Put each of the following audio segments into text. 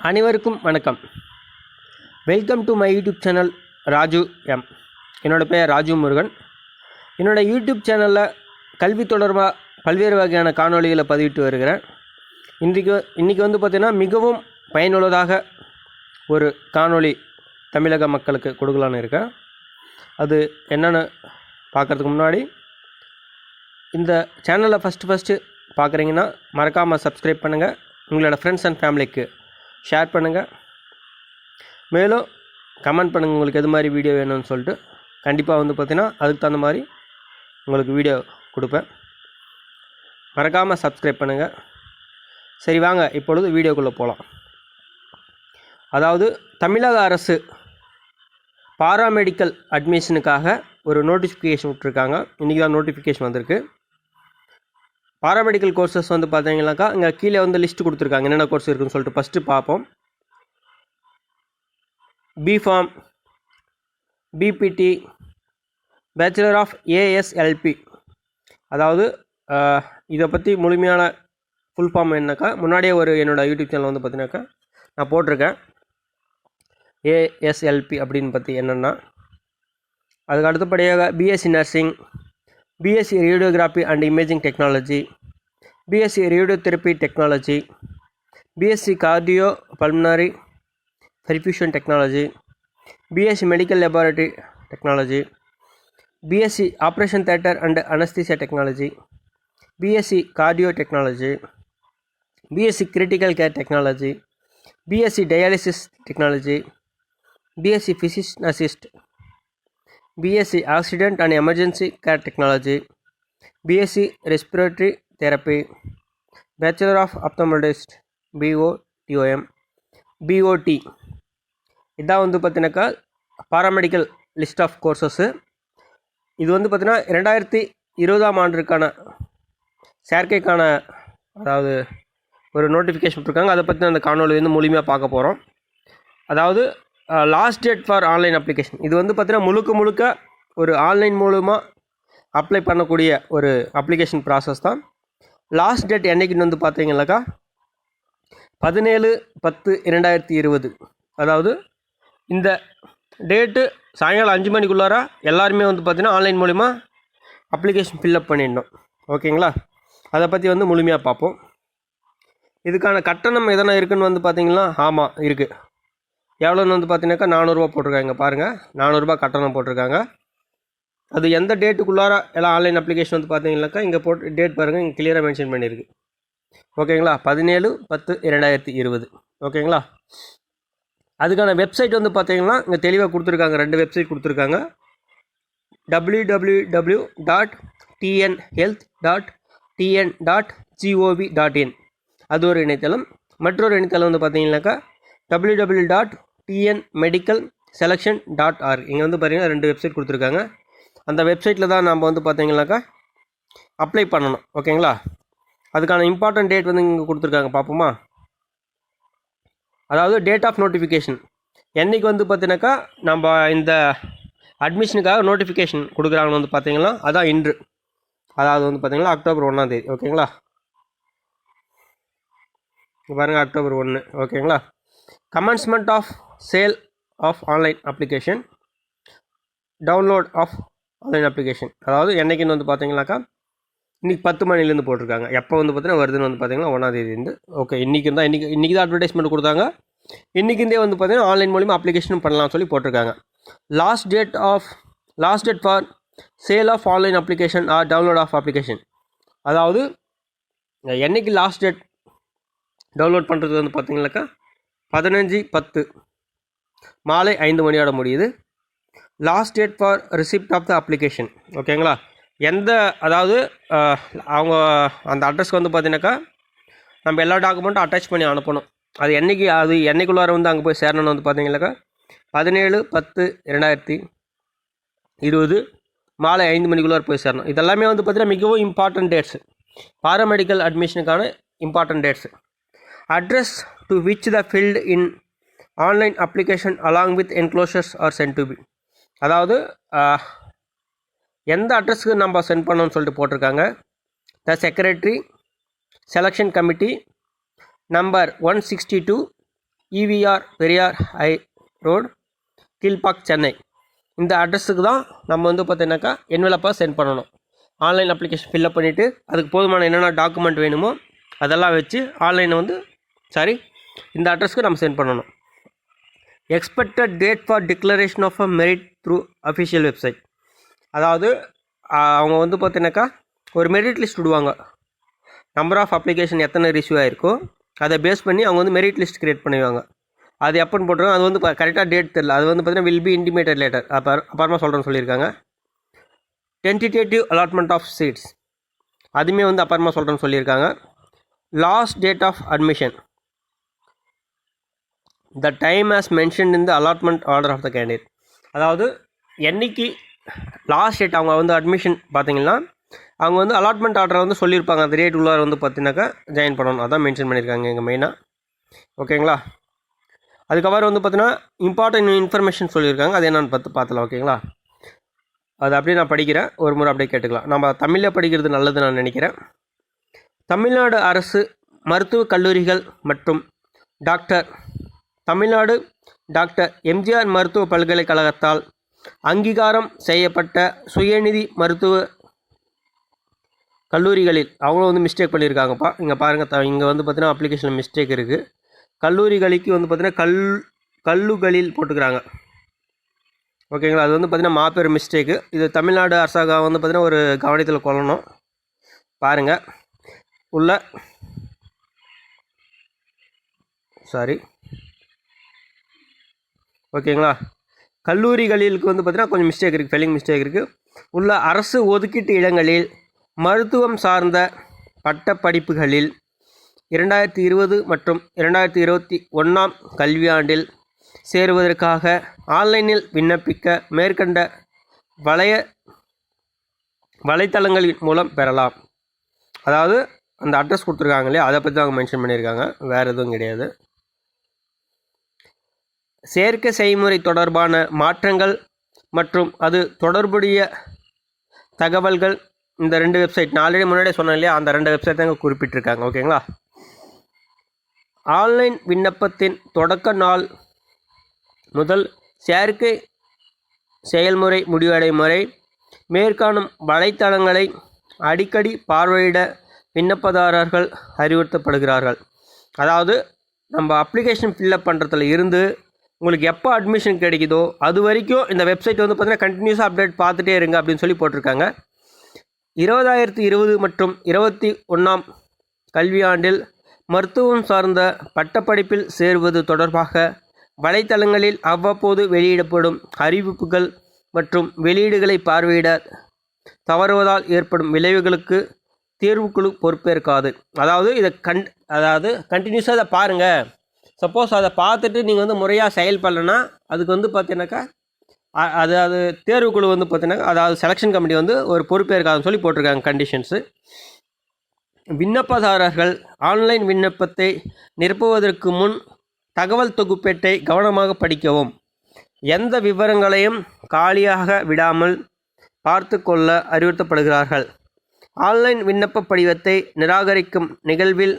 அனைவருக்கும் வணக்கம். Welcome to my YouTube channel Raju M. என்னோடய பெயர் ராஜு முருகன். என்னோடய யூடியூப் சேனலில் கல்வி தொடர்பாக பல்வேறு வகையான காணொளிகளை பதிவிட்டு வருகிறேன். இன்றைக்கி வந்து பார்த்திங்கன்னா மிகவும் பயனுள்ளதாக ஒரு காணொளி தமிழக மக்களுக்கு கொடுக்கலான்னு இருக்கேன். அது என்னென்னு பார்க்குறதுக்கு முன்னாடி இந்த சேனலை ஃபஸ்ட்டு பார்க்குறீங்கன்னா மறக்காமல் சப்ஸ்கிரைப் பண்ணுங்கள். உங்களோட ஃப்ரெண்ட்ஸ் அண்ட் ஃபேமிலிக்கு ஷேர் பண்ணுங்கள். மேலும் கமெண்ட் பண்ணுங்கள் உங்களுக்கு எது மாதிரி வீடியோ வேணும்னு சொல்லிட்டு. கண்டிப்பாக வந்து பார்த்திங்கன்னா அதுக்கு தகுந்த மாதிரி உங்களுக்கு வீடியோ கொடுப்பேன். மறக்காமல் சப்ஸ்கிரைப் பண்ணுங்கள். சரி வாங்க இப்பொழுது வீடியோக்குள்ளே போகலாம். அதாவது தமிழக அரசு பாராமெடிக்கல் அட்மிஷனுக்காக ஒரு நோட்டிஃபிகேஷன் விட்டுருக்காங்க. இன்றைக்கி தான் நோட்டிஃபிகேஷன் வந்திருக்கு. பாராமெடிக்கல் கோர்சஸ் வந்து பார்த்தீங்கன்னாக்கா இங்கே கீழே வந்து லிஸ்ட்டு கொடுத்துருக்காங்க என்னென்ன கோர்ஸ் இருக்குதுன்னு சொல்லிட்டு. ஃபஸ்ட்டு பார்ப்போம். B Pharm, BPT, bachelor of ASLP. அதாவது இதை பற்றி முழுமையான ஃபுல் ஃபார்ம் என்னக்கா முன்னாடியே என்னோடய யூடியூப் சேனல் வந்து பார்த்தீங்கன்னாக்கா நான் போட்டிருக்கேன். ஏஎஸ்எல்பி அப்படின்னு பற்றி என்னென்னா, அதுக்கு அடுத்தபடியாக BSc nursing, BSc radiography and imaging technology, BSc radiotherapy technology, BSc cardio pulmonary perfusion technology, BSc medical laboratory technology, BSc operation theatre and anaesthesia technology, BSc cardio technology, BSc critical care technology, BSc dialysis technology, BSc physician assist, BSc Accident and Emergency Care Technology, BSc Respiratory Therapy, Bachelor of Ophthalmologist, BOTOM, BOT. இதான் வந்து பார்த்தினாக்கா paramedical list of கோர்சஸ்ஸு. இது வந்து பார்த்திங்கன்னா 2020 ஆண்டிற்கான சேர்க்கைக்கான அதாவது ஒரு notification விட்டுருக்காங்க. அதை பற்றி அந்த காணொலி வந்து முழுமையாக பார்க்க போகிறோம். அதாவது last date for online application. இது வந்து பார்த்திங்கன்னா முழுக்க ஒரு ஆன்லைன் மூலமாக அப்ளை பண்ணக்கூடிய ஒரு அப்ளிகேஷன் ப்ராசஸ் தான். லாஸ்ட் டேட் என்றைக்குன்னு வந்து பார்த்தீங்கன்னாக்கா 17/10/2020. அதாவது இந்த டேட்டு சாயங்காலம் 5 மணிக்குள்ளார எல்லாருமே வந்து பார்த்திங்கன்னா ஆன்லைன் மூலிமா அப்ளிகேஷன் ஃபில்அப் பண்ணிடணும். ஓகேங்களா? அதை பற்றி வந்து முழுமையாக பார்ப்போம். இதுக்கான கட்டணம் எதனா இருக்குதுன்னு வந்து பார்த்திங்கன்னா ஆமாம் இருக்குது. எவ்வளோன்னு வந்து பார்த்தீங்கன்னாக்கா 400 ரூபா போட்டிருக்காங்க. பாருங்கள், 400 ரூபா கட்டணம் போட்டிருக்காங்க. அது எந்த டேட்டுக்குள்ளார எல்லாம் ஆன்லைன் அப்ளிகேஷன் வந்து பார்த்தீங்கன்னாக்கா இங்கே போட்டு டேட் பாருங்கள், இங்கே கிளியராக மென்ஷன் பண்ணியிருக்கு. ஓகேங்களா? 17/10/2020. ஓகேங்களா? அதுக்கான வெப்சைட் வந்து பார்த்தீங்கன்னா இங்கே தெளிவாக கொடுத்துருக்காங்க. 2 வெப்சைட் கொடுத்துருக்காங்க. www.tnhealth.tn.gov.in அது ஒரு இணையதளம். மற்றொரு இணையதளம் வந்து பார்த்தீங்கன்னாக்கா www.tnmedicalselection.org. இங்கே வந்து பார்த்தீங்கன்னா 2 வெப்சைட் கொடுத்துருக்காங்க. அந்த வெப்சைட்டில் தான் நம்ம வந்து பார்த்தீங்கன்னாக்கா அப்ளை பண்ணணும். ஓகேங்களா? அதுக்கான இம்பார்ட்டன்ட் டேட் வந்து இங்கே கொடுத்துருக்காங்க. பார்ப்போமா? அதாவது டேட் ஆஃப் நோட்டிஃபிகேஷன் என்றைக்கு வந்து பார்த்தீங்கன்னாக்கா நம்ம இந்த அட்மிஷனுக்காக நோட்டிஃபிகேஷன் கொடுக்குறாங்கன்னு வந்து பார்த்தீங்கன்னா அதான் இன்று. அதாவது வந்து பார்த்தீங்கன்னா அக்டோபர் 1. ஓகேங்களா? பாருங்கள், அக்டோபர் 1. ஓகேங்களா? Commencement of sale of online application, download of online application. அதாவது என்றைக்குன்னு வந்து பார்த்தீங்கன்னாக்கா இன்றைக்கி 10 மணிலேருந்து போட்டிருக்காங்க. எப்போ வந்து பார்த்தீங்கன்னா வருதுன்னு வந்து பார்த்தீங்கன்னா 1ஆம் தேதியிலேருந்து. ஓகே, இன்றைக்கி தான் அட்வர்டைஸ்மெண்ட் கொடுத்தாங்க. இன்றைக்கிந்தே வந்து பார்த்தீங்கன்னா ஆன்லைன் மூலிமா அப்ளிகேஷன் பண்ணலாம்னு சொல்லி போட்டிருக்காங்க. Last date for sale of online application or download of application. அதாவது என்றைக்கு லாஸ்ட் டேட் டவுன்லோட் பண்ணுறது வந்து பார்த்தீங்கன்னாக்கா 15/10 மாலை 5 மணியோட முடியுது. Last date for receipt of the application. ஓகேங்களா? அதாவது அவங்க அந்த அட்ரஸ்க்கு வந்து பார்த்தீங்கன்னாக்கா நம்ம எல்லா டாக்குமெண்ட்டும் அட்டாச் பண்ணி அனுப்பணும். அது என்றைக்குள்ளார வந்து அங்கே போய் சேரணும்னு வந்து பார்த்தீங்கன்னாக்கா 17/10/2020 மாலை 5 மணிக்குள்ளார போய் சேரணும். இதெல்லாமே வந்து பார்த்தீங்கன்னா மிகவும் இம்பார்ட்டன்ட் டேட்ஸு. பாராமெடிக்கல் அட்மிஷனுக்கான important dates. Address to which the filled in online application along with enclosures are sent to be. அதாவது எந்த அட்ரஸ்க்கு நம்ம சென்ட் பண்ணணும்னு சொல்லிட்டு போட்டிருக்காங்க. த secretary selection committee number 162 EVR Periyar high road, Kilpauk, Chennai. இந்த அட்ரஸுக்கு தான் நம்ம வந்து பார்த்தீங்கன்னாக்கா என்வெலப்பாக சென்ட் பண்ணணும். ஆன்லைன் அப்ளிகேஷன் ஃபில்அப் பண்ணிவிட்டு அதுக்கு போதுமான என்னென்ன டாக்குமெண்ட் வேணுமோ அதெல்லாம் வச்சு இந்த அட்ரஸ்க்கு நம்ம சென்ட் பண்ணணும். Expected date for declaration of a merit through official website. அதாவது அவங்க வந்து பார்த்தீங்கன்னாக்கா ஒரு மெரிட் லிஸ்ட் விடுவாங்க. நம்பர் ஆஃப் அப்ளிகேஷன் எத்தனை ரிசீவ் ஆகிருக்கோ அதை பேஸ் பண்ணி அவங்க வந்து மெரிட் லிஸ்ட் க்ரியேட் பண்ணுவாங்க. அது எப்போன்னு போட்டுருக்காங்க, அது வந்து கரெக்டாக டேட் தெரியல. அது வந்து பார்த்தீங்கன்னா வில் பி இன்டிமேட்டட் லேட்டர், அப்புறமா சொல்கிறேன்னு சொல்லியிருக்காங்க. டென்டேட்டிவ் அலாட்மெண்ட் ஆஃப் சீட்ஸ், அதுவுமே வந்து அப்புறமா சொல்கிறேன்னு சொல்லியிருக்காங்க. Last date of admission, the time as mention in the allotment order of the candidate. அதாவது என்னைக்கு லாஸ்ட் டேட் அவங்க வந்து அட்மிஷன் பார்த்தீங்கன்னா அவங்க வந்து அலாட்மெண்ட் ஆர்டரை வந்து சொல்லியிருப்பாங்க. அந்த டேட் உள்ளார வந்து பார்த்தீங்கன்னாக்கா ஜாயின் பண்ணணும், அதான் மென்ஷன் பண்ணியிருக்காங்க இங்கே மெயினாக. ஓகேங்களா. அதுக்கப்புறம் வந்து பார்த்தீங்கன்னா இம்பார்ட்டன்ட் இன்ஃபர்மேஷன் சொல்லியிருக்காங்க, அது என்னென்னு பார்த்துலாம். ஓகேங்களா. அது அப்படியே நான் படிக்கிறேன், ஒரு முறை அப்படியே கேட்டுக்கலாம். நம்ம தமிழில் படிக்கிறது நல்லது நான் நினைக்கிறேன். தமிழ்நாடு அரசு மருத்துவக் கல்லூரிகள் மற்றும் தமிழ்நாடு டாக்டர் எம்ஜிஆர் மருத்துவ பல்கலைக்கழகத்தால் அங்கீகாரம் செய்யப்பட்ட சுயநிதி மருத்துவ கல்லூரிகளில், அவங்களும் வந்து மிஸ்டேக் பண்ணியிருக்காங்கப்பா. இங்கே பாருங்கள், இங்கே வந்து பார்த்தீங்கன்னா அப்ளிகேஷனில் மிஸ்டேக் இருக்குது. கல்லூரிகளுக்கு வந்து பார்த்தீங்கன்னா கல்லுகளில் போட்டுக்கிறாங்க. ஓகேங்களா. அது வந்து பார்த்தீங்கன்னா மாபெரும் மிஸ்டேக்கு. இது தமிழ்நாடு அரசாங்கம் வந்து பார்த்தீங்கன்னா ஒரு கவனத்தில் கொள்ளணும். பாருங்கள் ஓகேங்களா. கல்லூரிகளிலுக்கு வந்து பார்த்தீங்கன்னா கொஞ்சம் மிஸ்டேக் இருக்குது, ஸ்பெல்லிங் மிஸ்டேக் இருக்குது. உள்ள அரசு ஒதுக்கீட்டு இடங்களில் மருத்துவம் சார்ந்த பட்டப்படிப்புகளில் 2020 மற்றும் 2021 கல்வியாண்டில் சேருவதற்காக ஆன்லைனில் விண்ணப்பிக்க மேற்கண்ட வலைத்தளங்களின் மூலம் பெறலாம். அதாவது அந்த அட்ரஸ் கொடுத்துருக்காங்க இல்லையா, அதை பற்றி அவங்க மென்ஷன் பண்ணியிருக்காங்க, வேறு எதுவும் கிடையாது. சேர்க்கை செய்முறை தொடர்பான மாற்றங்கள் மற்றும் அது தொடர்புடைய தகவல்கள் இந்த 2 வெப்சைட் நான் ஆல்ரெடி முன்னாடியே சொன்னேன் இல்லையா, அந்த 2 வெப்சைட் தாங்க குறிப்பிட்டிருக்காங்க. ஓகேங்களா. ஆன்லைன் விண்ணப்பத்தின் தொடக்க நாள் முதல் சேர்க்கை செயல்முறை முடிவடையும் வரை மேற்காணும் வலைத்தளங்களை அடிக்கடி பார்வையிட விண்ணப்பதாரர்கள் அறிவுறுத்தப்படுகிறார்கள். அதாவது நம்ம அப்ளிகேஷன் ஃபில்அப் பண்ணுறதுல இருந்து உங்களுக்கு எப்போ அட்மிஷன் கிடைக்குதோ அது வரைக்கும் இந்த வெப்சைட் வந்து பார்த்தீங்கன்னா கண்டினியூஸாக அப்டேட் பார்த்துட்டே இருங்க அப்படின்னு சொல்லி போட்டிருக்காங்க. 2020 மற்றும் 2021 கல்வியாண்டில் மருத்துவம் சார்ந்த பட்டப்படிப்பில் சேருவது தொடர்பாக வலைத்தளங்களில் அவ்வப்போது வெளியிடப்படும் அறிவிப்புகள் மற்றும் வெளியீடுகளை பார்வையிட தவறுவதால் ஏற்படும் விளைவுகளுக்கு தேர்வுக்குழு பொறுப்பேற்காது. அதாவது கண்டினியூஸாக அதை பாருங்கள். சப்போஸ் அதை பார்த்துட்டு நீங்கள் வந்து முறையாக செயல்படலைன்னா அதுக்கு வந்து பார்த்தீங்கன்னாக்கா அது தேர்வுக்குழு வந்து பார்த்தீங்கன்னா அதாவது செலெக்ஷன் கமிட்டி வந்து ஒரு பொறுப்பேற்காதுன்னு சொல்லி போட்டிருக்காங்க கண்டிஷன்ஸு. விண்ணப்பதாரர்கள் ஆன்லைன் விண்ணப்பத்தை நிரப்புவதற்கு முன் தகவல் தொகுப்பேட்டை கவனமாக படிக்கவும், எந்த விவரங்களையும் காலியாக விடாமல் பார்த்து கொள்ள அறிவுறுத்தப்படுகிறார்கள். ஆன்லைன் விண்ணப்ப படிவத்தை நிராகரிக்கும் நிகழ்வில்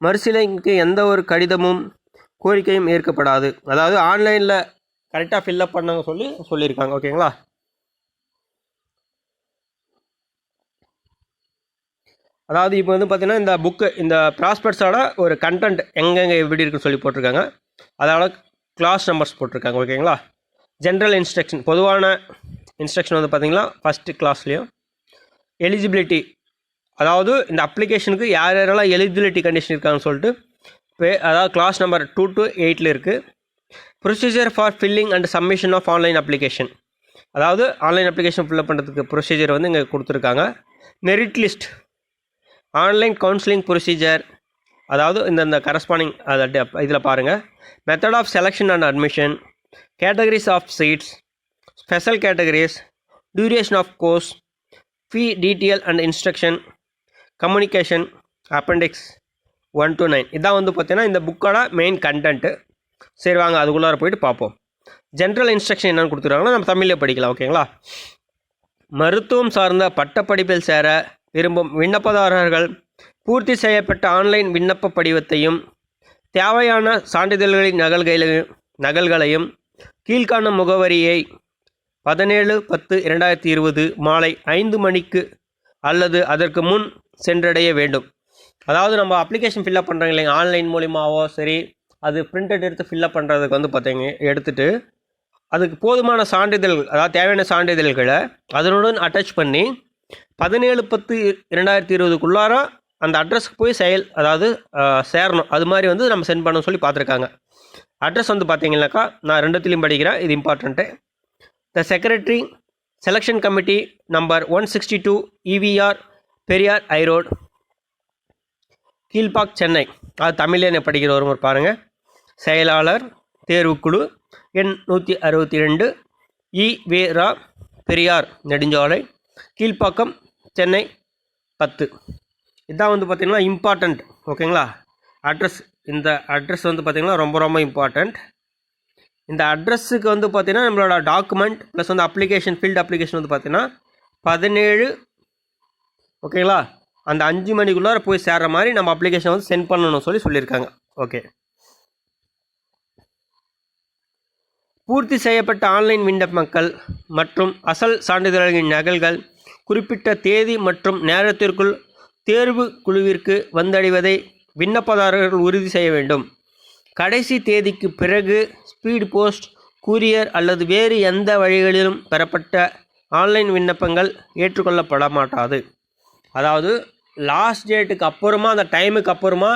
மறுசீலனைக்கு எந்த ஒரு கடிதமும் கோரிக்கையும் ஏற்கப்படாது. அதாவது ஆன்லைனில் கரெக்டாக ஃபில்அப் பண்ணாங்க சொல்லியிருக்காங்க. ஓகேங்களா. அதாவது இப்போ வந்து பார்த்திங்கன்னா இந்த புக்கு இந்த ப்ராஸ்பெக்ட்ஸோட ஒரு கண்டென்ட் எங்கெங்கே எப்படி இருக்குன்னு சொல்லி போட்டிருக்காங்க. அதோட கிளாஸ் நம்பர்ஸ் போட்டிருக்காங்க. ஓகேங்களா. ஜென்ரல் இன்ஸ்ட்ரக்ஷன், பொதுவான இன்ஸ்ட்ரக்ஷன் வந்து பார்த்திங்கன்னா ஃபஸ்ட்டு கிளாஸ்லேயும் எலிஜிபிலிட்டி, அதாவது இந்த அப்ளிகேஷனுக்கு யாரெல்லாம் எலிஜிபிலிட்டி கண்டிஷன் இருக்காங்கன்னு சொல்லிட்டு அதாவது கிளாஸ் நம்பர் 2 to 8 இருக்குது. Procedure for filling and submission of online application, அதாவது ஆன்லைன் அப்ளிகேஷன் ஃபில்அப் பண்ணுறதுக்கு ப்ரொசீஜர் வந்து இங்கே கொடுத்துருக்காங்க. Merit list, online counselling procedure, அதாவது இந்த கரஸ்பாண்டிங் இதில் பாருங்கள். Method of selection and admission, categories of seats, special categories, duration of course, fee detail and instruction, communication, appendix 1 to 9. இதான் வந்து பார்த்தீங்கன்னா இந்த புக்கோட மெயின் கண்டென்ட்டு. சரி வாங்க அதுக்குள்ளார போயிட்டு பார்ப்போம். ஜென்ரல் இன்ஸ்ட்ரக்ஷன் என்னென்னு கொடுத்துருக்காங்கன்னா நம்ம தமிழில் படிக்கலாம். ஓகேங்களா. மருத்துவம் சார்ந்த பட்டப்படிப்பில் சேர விரும்பும் விண்ணப்பதாரர்கள் பூர்த்தி செய்யப்பட்ட ஆன்லைன் விண்ணப்ப படிவத்தையும் தேவையான சான்றிதழ்களின் நகல்களையும் கீழ்காணும் முகவரியை 17/10/2020 மாலை 5 மணிக்கு அல்லது அதற்கு முன் சென்றடைய வேண்டும். அதாவது நம்ம அப்ளிகேஷன் ஃபில்அப் பண்ணுறாங்க இல்லைங்க, ஆன்லைன் மூலிமாவோ சரி, அது பிரிண்டட் எடுத்து ஃபில்அப் பண்ணுறதுக்கு வந்து பார்த்தீங்க எடுத்துகிட்டு அதுக்கு போதுமான சான்றிதழ்கள், அதாவது தேவையான சான்றிதழ்களை அதனுடன் அட்டாச் பண்ணி 17/10/2020க்குள்ளார அந்த அட்ரஸ்க்கு போய் சேரணும். அது மாதிரி வந்து நம்ம சென்ட் பண்ண சொல்லி பார்த்துருக்காங்க. அட்ரஸ் வந்து பார்த்தீங்கன்னாக்கா நான் 2த்துலேயும் படிக்கிறேன், இது important. The secretary selection committee number 162 EVR Periyar Erode Kilpauk Chennai. அது தமிழ்லேயே படிக்கிற ஒரு முறை பாருங்கள். செயலாளர் தேர்வுக்குழு எண் 162 E.V.ரா பெரியார் நெடுஞ்சாலை கீழ்ப்பாக்கம் சென்னை 10. இதுதான் வந்து பார்த்திங்கன்னா இம்பார்ட்டண்ட். ஓகேங்களா, அட்ரஸ். இந்த அட்ரஸ் வந்து பார்த்திங்கன்னா ரொம்ப ரொம்ப இம்பார்ட்டண்ட். இந்த அட்ரஸுக்கு வந்து பார்த்திங்கன்னா நம்மளோட டாக்குமெண்ட் ப்ளஸ் வந்து ஃபீல்டு அப்ளிகேஷன் வந்து பார்த்திங்கன்னா 17 ஓகேங்களா அந்த 5 மணிக்குள்ளார போய் சேர்ற மாதிரி நம்ம அப்ளிகேஷன் வந்து சென்ட் பண்ணணும் சொல்லியிருக்காங்க. ஓகே, பூர்த்தி செய்யப்பட்ட ஆன்லைன் விண்ணப்பங்கள் மற்றும் அசல் சான்றிதழ்களின் நகல்கள் குறிப்பிட்ட தேதி மற்றும் நேரத்திற்குள் தேர்வு குழுவிற்கு வந்தடைவதை விண்ணப்பதாரர்கள் உறுதி செய்ய வேண்டும். கடைசி தேதிக்கு பிறகு ஸ்பீட் போஸ்ட், கூரியர் அல்லது வேறு எந்த வழிகளிலும் பெறப்பட்ட ஆன்லைன் விண்ணப்பங்கள் ஏற்றுக்கொள்ளப்பட மாட்டாது. அதாவது லாஸ்ட் டேட்டுக்கு அப்புறமா, அந்த டைமுக்கு அப்புறமா